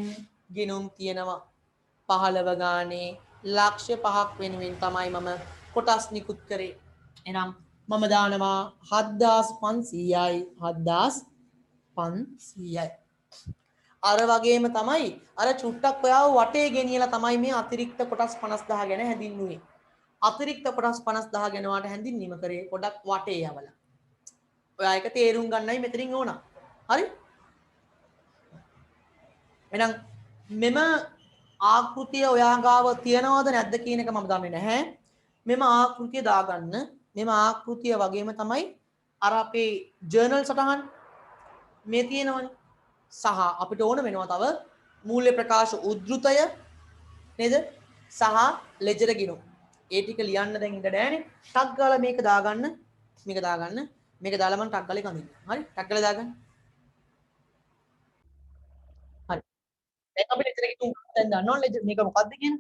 ගෙනුම් තියනවා 15 ගානේ ලක්ෂ 5ක් වෙනුවෙන් තමයි මම කොටස් නිකුත් කරේ. එහෙනම් මම දානවා 7,500යි 7,500යි. අර වගේම තමයි අර චුට්ටක් ඔයාව වටේ ගෙනියලා තමයි මේ අතිරික්ත කොටස් 50,000 ගැන හැඳින්නුවේ. අතිරික්ත කොටස් 50,000 ගැන වාට හැඳින්වීම කරේ පොඩක් වටේ යවලා. ඔයා ඒක තේරුම් ගන්නයි මෙතනින් ඕන. හරි? එහෙනම් මෙම ආකෘතිය ඔයා ගාව තියනවද නැද්ද කියන එක මම දන්නේ නැහැ. මෙම ආකෘතිය දාගන්න. මෙම ආකෘතිය වගේම තමයි අර අපේ ජර්නල් සටහන් මේ තියෙනවනේ. සහ අපිට ඕන වෙනවා තව මූල්‍ය ප්‍රකාශ උද්ෘතය නේද? සහ ලෙජර් ගිණුම්. ඒ ටික ලියන්න දැන් ඉඳ නෑනේ. ටක් ගාලා මේක දාගන්න. මේක දාලා මම ටක් ගාලා කඳින්න. හරි? ටක් ගාලා දාගන්න. හරි. දැන් අපි ලෙජර් ගිණුම් දැන් දන්නවනේ ලෙජර් මේක මොකක්ද කියන.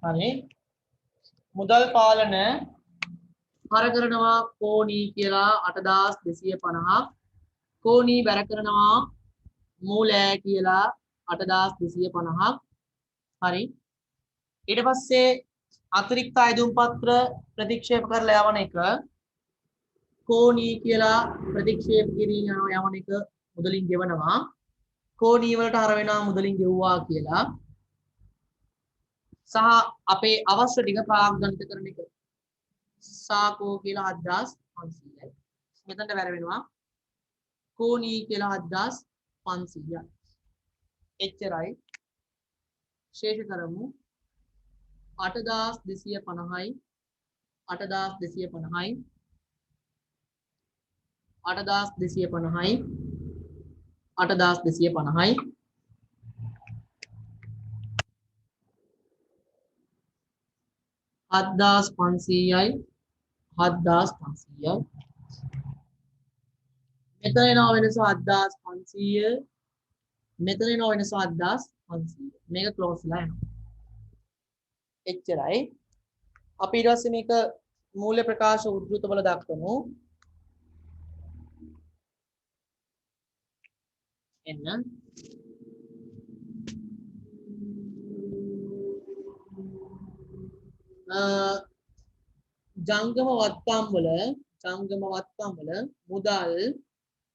හරි. මුදල් පාලන හර කරනවා කෝණී කියලා 8,250ක්. කෝණී බැර කරනවා මූලෑ කියලා 8,250ක්. හරි. ඊට පස්සේ අතිරික්ත අයදුම් පත්‍ර ප්‍රතික්ෂේප කරලා යවන එක කෝණී කියලා ප්‍රතික්ෂේප කිරීම යවන එක මුදලින් ගෙවනවා. කෝණී වලට හර වෙනවා මුදලින් ගෙවුවා කියලා. සහ අපේ අවශ්‍ය ටික ප්‍රාග්ධනිත කරන එක. සාකෝ කියලා 7,500යි. මෙතනට වැර වෙනවා කෝණී කියලා 7,500යි. එච්චරයි. ශේෂ කරමු 8,250යි 8,250යි 8,250යි 8,250යි 7,500යි 7,500යි මෙතන එනවා වෙනස 7,500 මෙතන එනවා වෙනස 7,500 මේක ක්ලෝස් වෙලා යනවා. එච්චරයි. අපි ඊට පස්සේ මේක මූල්‍ය ප්‍රකාශ උද්ෘත වල දක්වමු. එන්න ජංගම වත්කම් වල මුදල්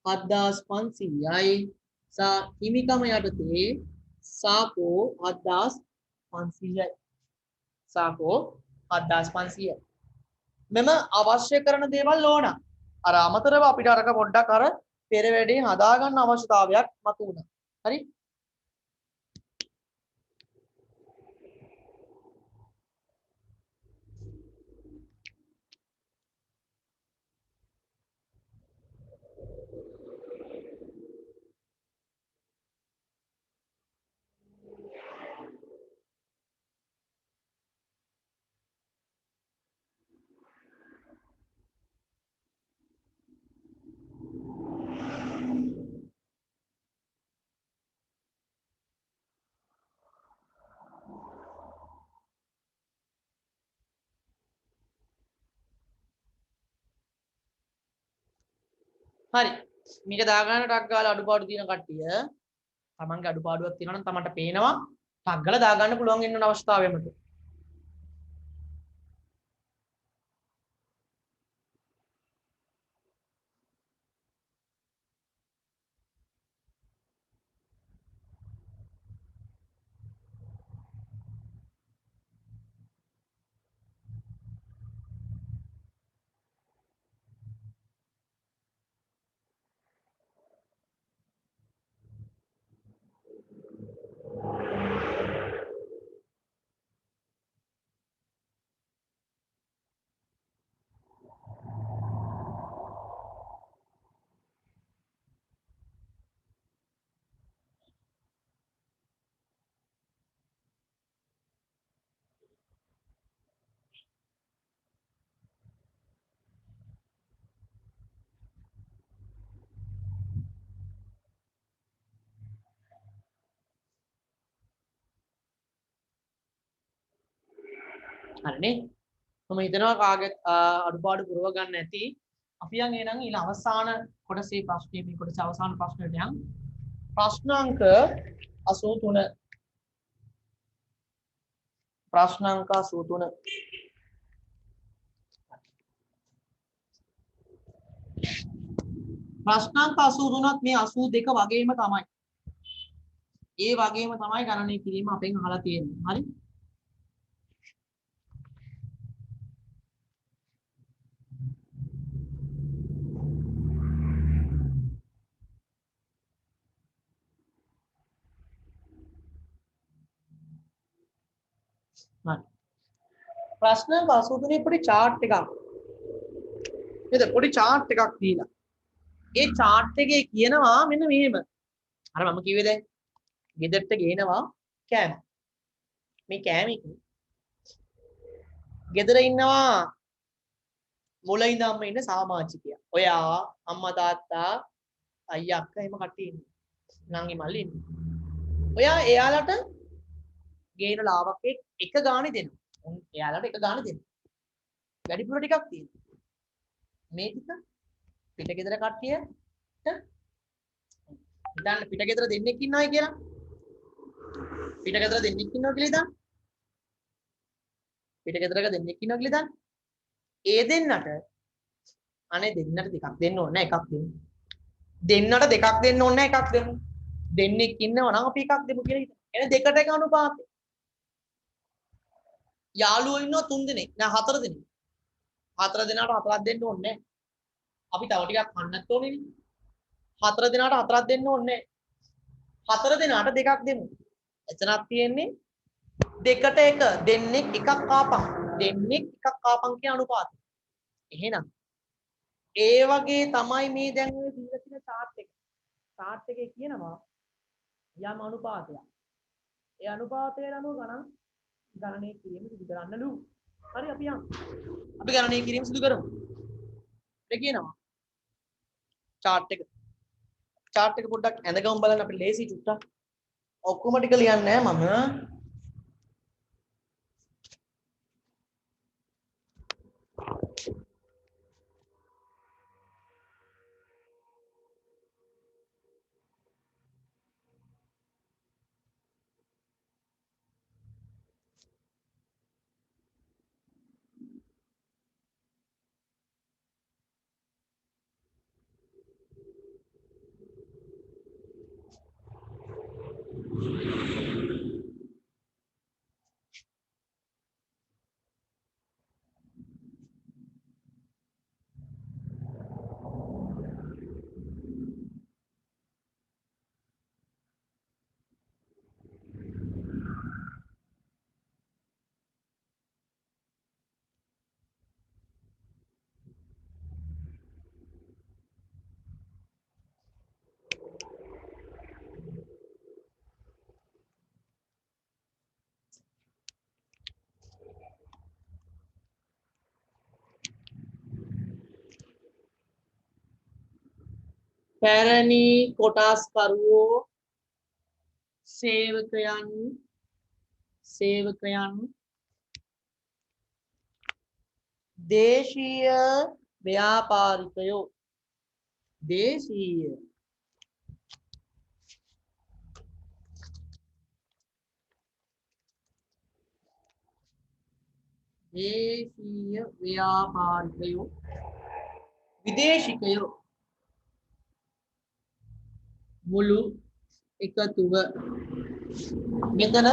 7500යි සා හිමිකම යටතේ සාකෝ 7500යි සාකෝ 7500යි මෙම අවශ්‍ය කරන දේවල් ඕන අර අමතරව අපිට අරක පොඩ්ඩක් අර පෙර වැඩේ හදාගන්න අවශ්‍යතාවයක් මතුවුණා හරි හරි මේක දාගන්න ටක් ගාලා අඩුපාඩු තියෙන කට්ටිය තමන්ගේ අඩුපාඩුවක් තියෙනවා නම් තමන්ට පේනවා ටක් ගාලා දාගන්න පුළුවන් වෙන අවස්ථාවෙමද හරිනේ මම හිතනවා කාගෙත් අඩුපාඩු පුරව ගන්න ඇති අපි යන් එහෙනම් ඊළ අවසාන කොටසේ ප්‍රශ්නේ මේ කොටසේ අවසාන ප්‍රශ්නෙට යන් ප්‍රශ්නාංක 83 ප්‍රශ්නාංක 83 ප්‍රශ්නාංක 83ත් මේ 82 වගේම තමයි ඒ වගේම තමයි ගණනය කිරීම අපෙන් අහලා තියෙන්නේ හරි හරි ප්‍රශ්නාංක 83 පොඩි chart එකක් නේද පොඩි chart එකක් දීලා ඒ chart එකේ කියනවා මෙන්න මෙහෙම අර මම කිව්වේ දැන් ගෙදරට ගේනවා කෑම මේ කෑම එක ගෙදර ඉන්නවා මුල ඉඳන්ම ඉන්න සමාජිකයා ඔයා අම්මා තාත්තා අයියා අක්කා එහෙම කට්ටිය ඉන්නේ නංගි මල්ලි ඉන්නේ ඔයා එයාලට ගේන ලාභක එක ගානේ දෙනවා එයාලට එක ගානේ දෙනවා වැඩිපුර ටිකක් තියෙනවා මේ ටික පිට ගෙදර කට්ටියට හිතන්න පිට ගෙදර දෙන්නෙක් ඉන්නවයි කියලා පිට ගෙදර දෙන්නෙක් ඉන්නවා කියලා හිතන්න පිට ගෙදරක දෙන්නෙක් ඉන්නවා කියලා හිතන්න ඒ දෙන්නට අනේ දෙන්නට දෙකක් දෙන්න ඕනේ නැහැ එකක් දෙන්න දෙන්නට දෙකක් දෙන්න ඕනේ නැහැ එකක් දෙමු දෙන්නෙක් ඉන්නවා නම් අපි එකක් දෙමු කියලා හිතන්න එන දෙකට එක අනුපාතය යාළුවෝ ඉන්නවා තුන් දෙනෙක් නෑ හතර දෙනෙක් හතර දෙනාට හතරක් දෙන්න ඕනේ නැහැ අපි තව ටිකක් කන්නත් ඕනේ නේ හතර දෙනාට හතරක් දෙන්න ඕනේ හතර දෙනාට දෙකක් දෙමු එතනක් තියෙන්නේ දෙකට එක දෙන්නෙක් එකක් කාපන් දෙන්නෙක් එකක් කාපන් කියන අනුපාතය එහෙනම් ඒ වගේ තමයි මේ දැන් ඔය දීලා තියෙන chart එක chart එකේ කියනවා යම් අනුපාතයක් ඒ අනුපාතයට අනුව ගණනය කිරීම සිදු කරන්නලු හරි අපි යමු අපි ගණනය කිරීම සිදු කරමු ඒ කියනවා chart එක පොඩ්ඩක් ඇඳගමු බලන්න අපිට ලේසි චුට්ටක් ඔක්කොම ටික ලියන්නේ නැහැ මම පැරණි කොටස් කරුවෝ සේවකයන් දේශීය ව්‍යාපාරිකයෝ දේශීය ව්‍යාපාරිකයෝ විදේශිකයෝ මුළු එකතුව මෙතන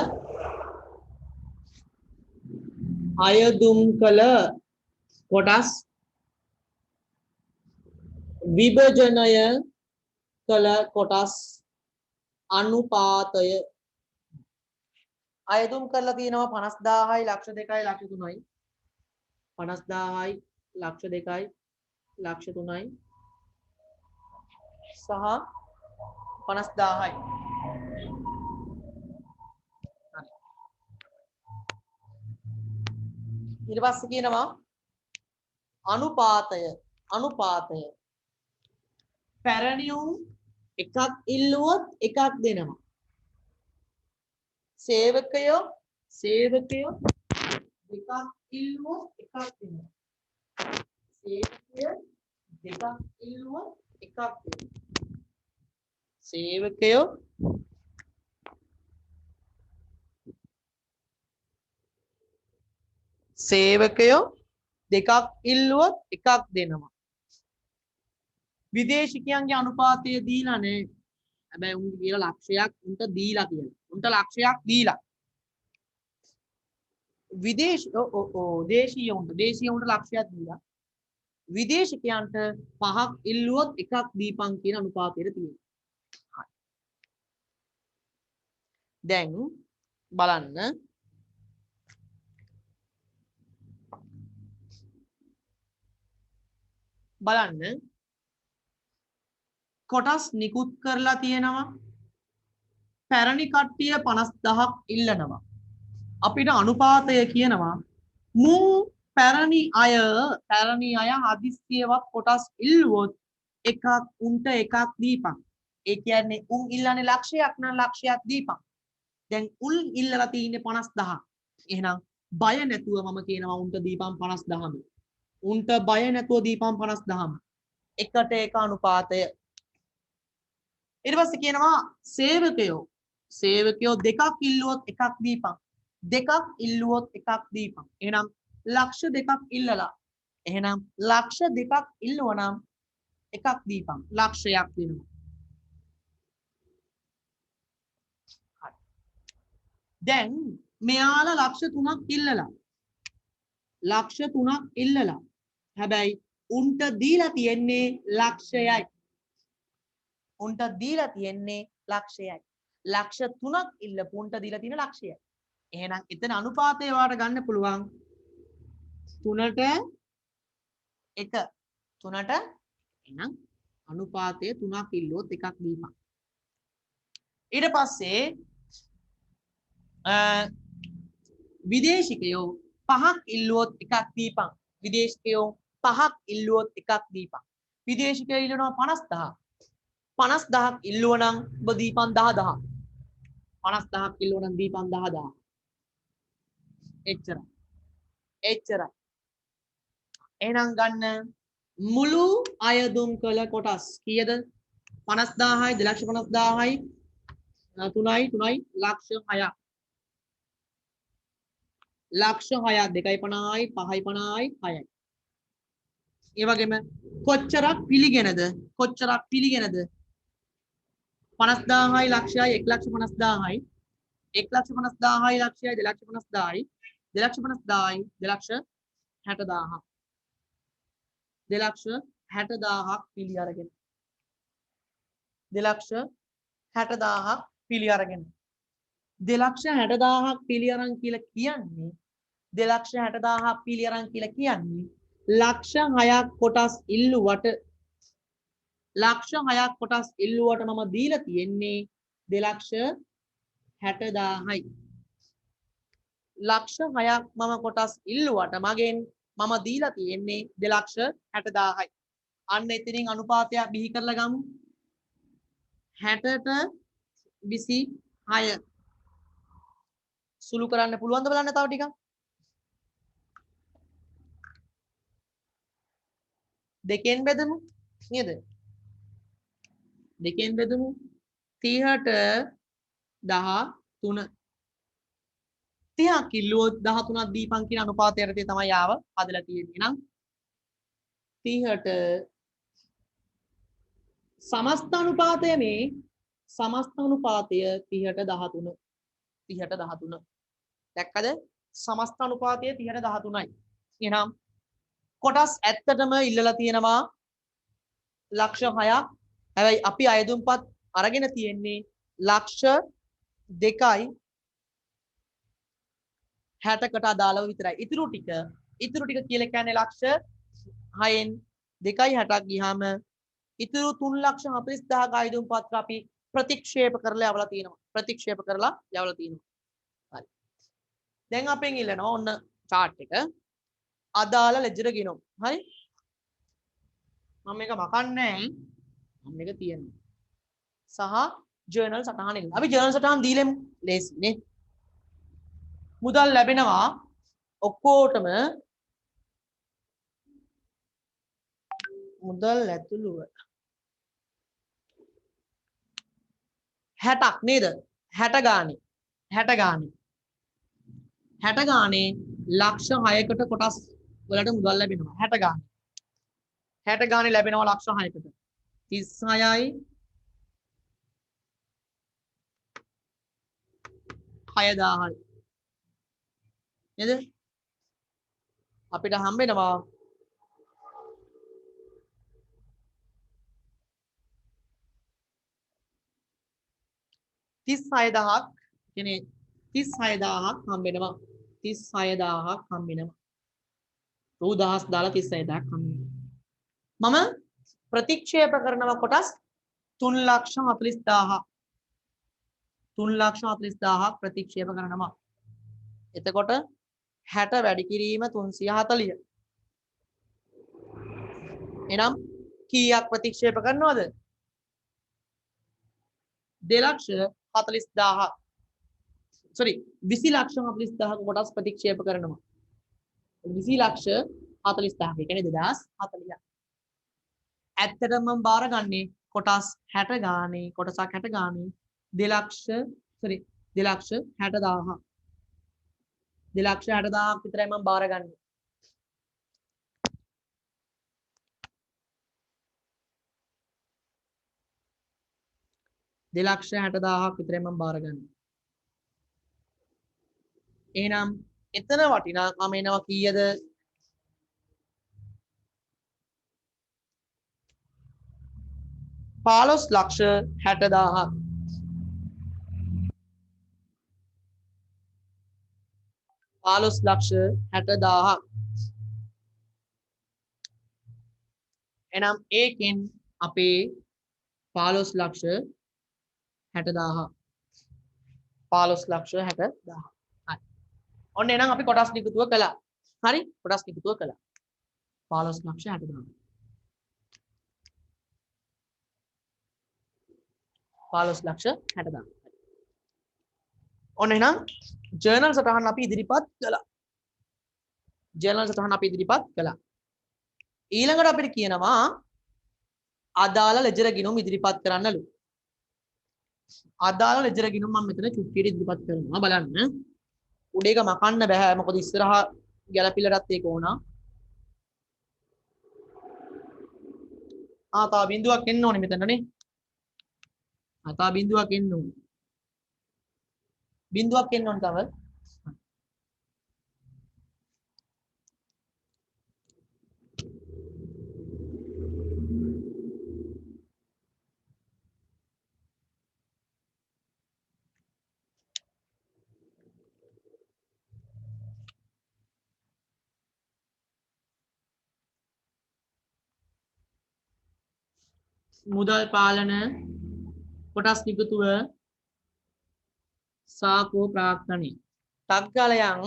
අයදුම් කළ කොටස් විභජනය කළ කොටස් අනුපාතය අයදුම් කරලා තියෙනවා 50000යි ලක්ෂ 2යි ලක්ෂ 3යි 50000යි ලක්ෂ 2යි ලක්ෂ 3යි සහ 50000යි ඊට පස්සේ කියනවා අනුපාතය පැරණියුම් එකක් ඉල්ලුවොත් එකක් දෙනවා සේවකයෝ දෙකක් ඉල්ලුවොත් එකක් දෙනවා සේවකයෝ දෙකක් ඉල්ලුවොත් එකක් දෙනවා සේවකයෝ දෙකක් ඉල්ලුවොත් එකක් දෙනවා විදේශිකයන්ගේ අනුපාතය දීලා නේ හැබැයි උන් කියලා ලක්ෂයක් උන්ට දීලා කියලා උන්ට ලක්ෂයක් දීලා දේශීය උන්ට ලක්ෂයක් දීලා විදේශිකයන්ට 5ක් ඉල්ලුවොත් එකක් දීපන් කියන අනුපාතයට තියෙනවා දැන් බලන්න කොටස් නිකුත් කරලා තියෙනවා පැරණි කට්ටිය 50000ක් ඉල්ලනවා අපිට අනුපාතය කියනවා පැරණි අය හදිස්සියවත් කොටස් ඉල්ලුවොත් එකක් උන්ට එකක් දීපන් ඒ කියන්නේ උන් ඉල්ලන්නේ ලක්ෂයක් නම් ලක්ෂයක් දීපන් දැන් උන් ඉල්ලලා තියෙන්නේ 50000 එහෙනම් බය නැතුව මම කියනවා උන්ට දීපන් 50000ම උන්ට බය නැතුව දීපන් 50000ම එකට එක අනුපාතය ඊට පස්සේ කියනවා සේවකයෝ දෙකක් ඉල්ලුවොත් එකක් දීපන් එහෙනම් ලක්ෂ දෙකක් ඉල්ලලා එහෙනම් ලක්ෂ දෙකක් ඉල්ලුවනම් එකක් දීපන් ලක්ෂයක් දෙනවා දැන් මෙයාලා ලක්ෂ 3ක් ඉල්ලලා හැබැයි උන්ට දීලා තියෙන්නේ ලක්ෂයයි ලක්ෂ 3ක් ඉල්ලපු උන්ට දීලා තියෙන ලක්ෂයයි එහෙනම් එතන අනුපාතය වාට ගන්න පුළුවන් 3ට 1 3ට එහෙනම් අනුපාතය 3ක් ඉල්ලුවොත් එකක් දීපන් ඊට පස්සේ විදේශිකයෝ 5ක් ඉල්ලුවොත් එකක් දීපන් විදේශිකයෝ 5ක් ඉල්ලුවොත් එකක් දීපන් විදේශිකයෝ ඉල්ලනවා 50000ක් ඉල්ලුවනම් ඔබ දීපන් 10000 50000ක් ඉල්ලුවනම් දීපන් 10000 එච්චරයි එහෙනම් ගන්න මුළු අයදුම් කළ කොටස් කීයද 50000යි 250000යි 3යි ලක්ෂ 6ක් ලක්ෂ 6ක් 2.50යි 5.50යි 6යි ඒ වගේම කොච්චරක් පිළිගෙනද 50000යි ලක්ෂයයි 1,50,000යි 1,50,000යි ලක්ෂයයි 2,50,000යි 2,50,000යි 2,60,000 2,60,000ක් පිළි අරගෙන 2,60,000ක් පිළි අරගෙන 2,60,000ක් පිළි අරන් කියලා කියන්නේ 2,60,000ක් පිළි අරන් කියලා කියන්නේ ලක්ෂ 6ක් කොටස් ඉල්ලුවට මම දීලා තියෙන්නේ 2,60,000යි ලක්ෂ 6ක් මම කොටස් ඉල්ලුවට මගෙන් මම දීලා තියෙන්නේ 2,60,000යි අන්න එතනින් අනුපාතයක් බිහි කරලා ගමු 60ට 26 සුළු කරන්න පුළුවන්ද බලන්න තව ටිකක්. දෙකෙන් බෙදමු නේද? දෙකෙන් බෙදමු 30ට 13 30ක් කිල්ලුවොත් 13ක් දීපන් කියන අනුපාතය යටතේ තමයි ආව හදලා තියෙන්නේ. නම් 30ට සමස්ත අනුපාතය මේ සමස්ත අනුපාතය 30ට 13 30ට 13 දැක්කද? සමස්ත අනුපාතය 30ට 13යි. එහෙනම් කොටස් ඇත්තටම ඉල්ලලා තියෙනවා ලක්ෂ 6ක්. හැබැයි අපි අයදුම්පත් අරගෙන තියෙන්නේ ලක්ෂ 2යි 60කට අදාළව විතරයි. ඉතුරු ටික කියලා කියන්නේ ලක්ෂ 6න් 2.60ක් ගියාම ඉතුරු 3,40,000ක අයදුම්පත් අපි ප්‍රතික්ෂේප කරලා යවලා තියෙනවා. හරි. දැන් අපෙන් ඉල්ලනවා ඔන්න chart එක. අදාළ ලෙජර් ගිණුම්. හරි. මම මේක මකන්නේ මම මේක තියනවා. සහ ජර්නල් සටහන ඉන්න. අපි ජර්නල් සටහන් දීලෙමු. ලේසි නේ. මුදල් ලැබෙනවා ඔක්කොටම මුදල් ඇතුළුව 60ක් නේද? 60 ගානේ ලක්ෂ 6කට කොටස් වලට මුදල් ලැබෙනවා. 60 ගානේ ලැබෙනවා ලක්ෂ 6කට. 36යි 6000යි නේද? අපිට හම්බෙනවා 36000ක් කියන්නේ 36000ක් හම්බෙනවා. 36000ක් හම්බෙනවා. රූ 1000 දාලා 36000ක් හම්බෙනවා. මම ප්‍රතික්ෂේප කරනවා කොටස් 3,40,000ක් 3,40,000ක් ප්‍රතික්ෂේප කරනවා. එතකොට 60 වැඩි කිරීම 340. එනම් කීයක් ප්‍රතික්ෂේප කරනවද? 2,40,000ක්. sorry 20,40,000ක කොටස් ප්‍රතික්ෂේප කරනවා. 20,40,000 කියන්නේ 2040. ඇත්තටම මම බාරගන්නේ කොටස් 60 ගානේ කොටසක් 60 ගානේ 2,60,000 2,60,000ක් විතරයි මම බාරගන්නේ. දෙලක්ෂ 60,000ක් විතරයි මම බාරගන්නේ. එහෙනම් එතන වටිනාකම එනවා කීයද? 15,60,000ක්. 15,60,000ක්. එනම් ඒකෙන් අපේ 15,60,000 15,60,000 හරි. ඔන්න එහෙනම් අපි කොටස් නිකුතුව කළා. හරි? කොටස් නිකුතුව කළා. 15,60,000 15,60,000. ඔන්න එහෙනම් ජර්නල් සටහන අපි ඉදිරිපත් කළා. ඊළඟට අපිට කියනවා අදාළ ලෙජර් ගිණුම් ඉදිරිපත් කරන්නලු. අදාළ ලෙජර් ගිණුම් මම මෙතන චුට්ටියට ඉදිරිපත් කරනවා බලන්න. උඩ එක මකන්න බෑ මොකද ඉස්සරහා ගැලපිලටත් ඒක ඕන. තව බිඳුවක් එන්න ඕනේ මෙතනනේ. තව බිඳුවක් එන්න ඕනේ. තව. මුදල් පාලන කොටස් නිකුතුව සාකෝ ප්‍රාර්ථනය. තක්කාලයන්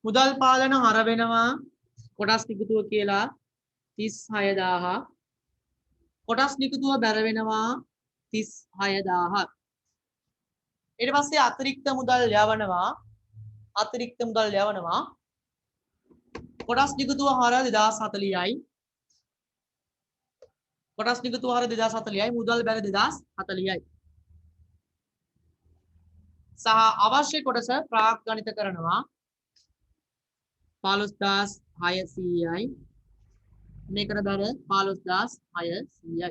මුදල් පාලන හර වෙනවා කොටස් නිකුතුව කියලා 36,000 කොටස් නිකුතුව බැර වෙනවා 36000ක්. ඊට පස්සේ අතිරික්ත මුදල් යවනවා කොටස් නිකුතුව හර 2040යි. කොටස් නිකුතුව හර 2040යි මුදල් බැර 2040යි. සහ අවශ්‍ය කොටස ප්‍රාග්ගණිත කරනවා 15600යි. මේකට බැර 15600යි.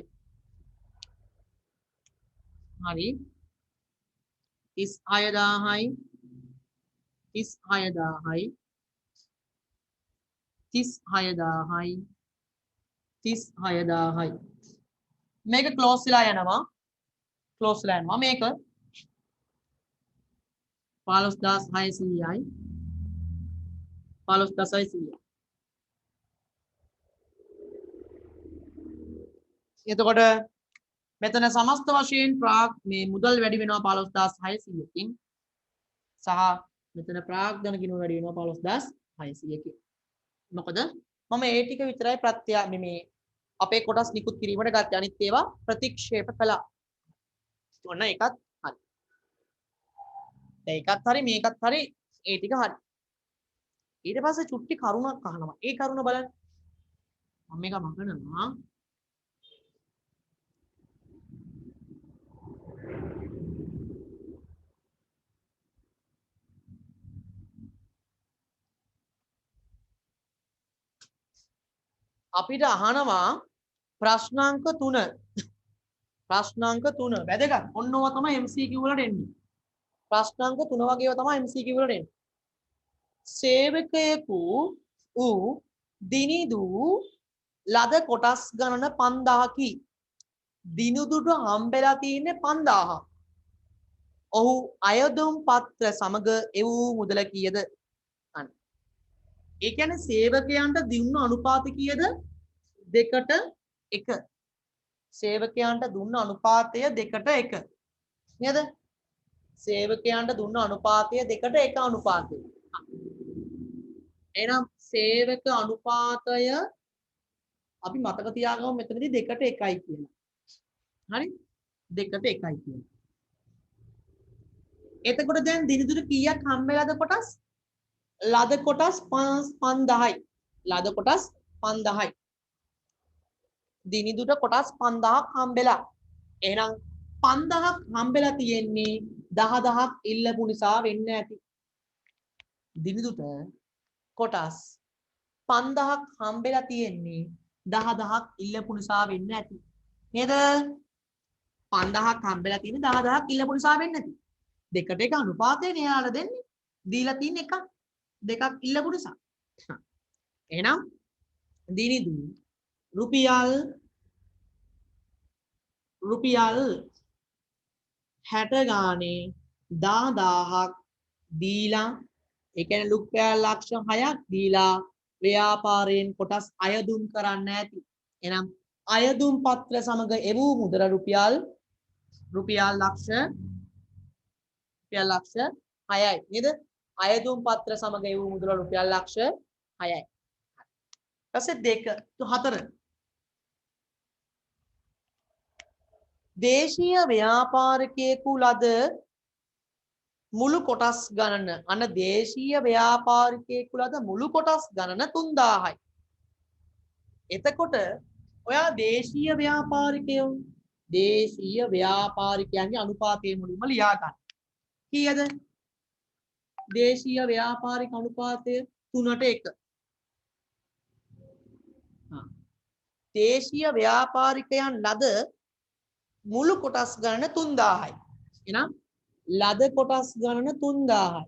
හරි 36000යි 36000යි 36000යි 36000යි මේක ක්ලෝස් වෙලා යනවා මේක 15600යි 15600යි. එතකොට මෙතන සමස්ත වශයෙන් මේ මුදල් වැඩි වෙනවා 15600කින් සහ මෙතන ප්‍රාග්ධන කිනුව වැඩි වෙනවා 15600කින්. මොකද මම ඒ ටික විතරයි මේ අපේ කොටස් නිකුත් කිරීමට ගත්තේ. අනිත් ඒවා ප්‍රතික්ෂේප කළා. ඔන්න ඒකත් හරි. ඒකත් හරි මේකත් හරි ඒ ටික හරි. ඊට පස්සේ චුට්ටි කරුණක් අහනවා. ඒ කරුණ බලන්න. මම මේක මගනවා. අපිට අහනවා ප්‍රශ්නාංක 3 වැදගත්. ඔන්න ඕවා තමයි MCQ වලට එන්නේ. ප්‍රශ්නාංක 3 වගේව තමයි MCQ වලට එන්නේ. සේවකයෙකු ඌ දිනිදු ලද කොටස් ගණන 5000කි. දිනුදුට හම්බෙලා තියෙන්නේ 5000. ඔහු අයදුම් පත්‍ර සමග එවූ මුදල කීයද? අන්න. ඒ කියන්නේ සේවකයන්ට දුන්න අනුපාතය කීයද? 2ට 1. සේවකයන්ට දුන්න අනුපාතය 2ට 1. නේද? සේවකයන්ට දුන්න අනුපාතය 2ට 1 අනුපාතය. එහෙනම් සේවක අනුපාතය අපි මතක තියාගමු මෙතනදී 2ට 1යි කියලා. හරි? 2ට 1යි කියලා. එතකොට දැන් දිනදුර කීයක් හම්බෙලාද කොටස්? ලද කොටස් 5000යි. ලද කොටස් 5000යි. දිනිදුට කොටස් 5000ක් හම්බෙලා. එහෙනම් 5000ක් හම්බෙලා තියෙන්නේ 10000ක් ඉල්ලපු නිසා වෙන්න ඇති. දිනිදුට කොටස් 5000ක් හම්බෙලා තියෙන්නේ 10000ක් ඉල්ලපු නිසා වෙන්න ඇති. නේද? 5000ක් හම්බෙලා තියෙන්නේ 10000ක් ඉල්ලපු නිසා වෙන්න ඇති. 2ට 1 අනුපාතයනේ යාලා දෙන්නේ. දීලා තියෙන්නේ 1ක්. 2ක් ඉල්ලපු නිසා. එහෙනම් දිනිදු රුපියල් 60 ගානේ 10000ක් දීලා ඒ කියන්නේ රුපියල් ලක්ෂ 6ක් දීලා ව්‍යාපාරයෙන් කොටස් අයදුම් කරන්න ඇති. එහෙනම් අයදුම් පත්‍ර සමග එවූ මුදල රුපියල් ලක්ෂ 6යි නේද? අයදුම් පත්‍ර සමග එවූ මුදල රුපියල් ලක්ෂ 6යි. ඊපස්සේ 4 දේශීය ව්‍යාපාරිකයෙකු ලද මුළු කොටස් ගණන අන්න දේශීය ව්‍යාපාරිකයෙකු ලද මුළු කොටස් ගණන 3000යි. එතකොට ඔයා දේශීය ව්‍යාපාරිකයන්ගේ අනුපාතය මුලින්ම ලියා ගන්න. කීයද? දේශීය ව්‍යාපාරික අනුපාතය 3ට 1. දේශීය ව්‍යාපාරිකයන් ලද මුළු කොටස් ගණන 3000යි. එහෙනම් ලද කොටස් ගණන 3000යි.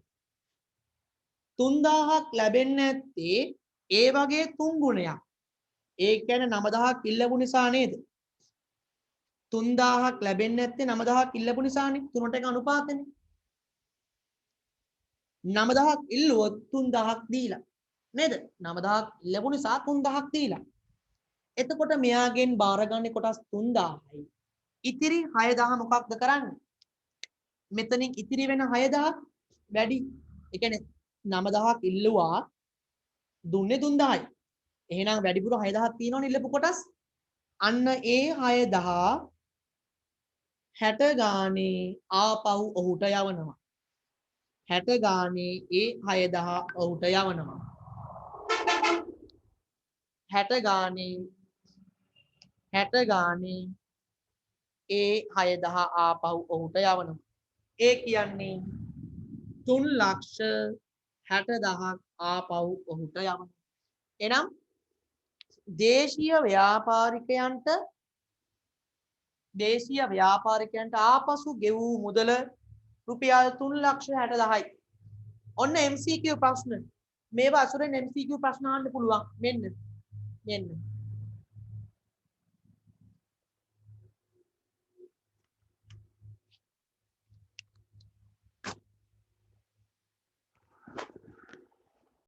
3000ක් ලැබෙන්නේ නැත්තේ ඒ වගේ 3 ගුණයක්. ඒ කියන්නේ 9000ක් ඉල්ලපු නිසා නේද? 3000ක් ලැබෙන්නේ නැත්තේ 9000ක් ඉල්ලපු නිසානේ. 3ට 1 අනුපාතනේ. 9000ක් ඉල්ලුවොත් 3000ක් දීලා. නේද? 9000ක් ඉල්ලපු නිසා 3000ක් දීලා. එතකොට මෙයාගෙන් බාරගන්නේ කොටස් 3000යි. ඉතිරි 6000 මොකක්ද කරන්නේ? මෙතනින් ඉතිරි වෙන 6000 වැඩි. ඒ කියන්නේ 9000ක් ඉල්ලුවා දුන්නේ 3000යි. එහෙනම් වැඩිපුර 6000ක් තියෙනවනේ ඉල්ලපු කොටස්. අන්න ඒ 6000 60 ගානේ ආපහු ඔහුට යවනවා. 60 ගානේ ඒ 6000 ඔහුට යවනවා. 60 ගානේ 60 ගානේ ඒ 6000 ආපහු ඔහුට යවනවා. ඒ කියන්නේ 3,60,000ක් ආපහු ඔහුට යවනවා. එනම් දේශීය ව්‍යාපාරිකයන්ට ආපසු ගෙවූ මුදල රුපියල් 3,60,000යි. ඔන්න MCQ ප්‍රශ්න. මේවා අසුරෙන් MCQ ප්‍රශ්න අහන්න පුළුවන්. මෙන්න.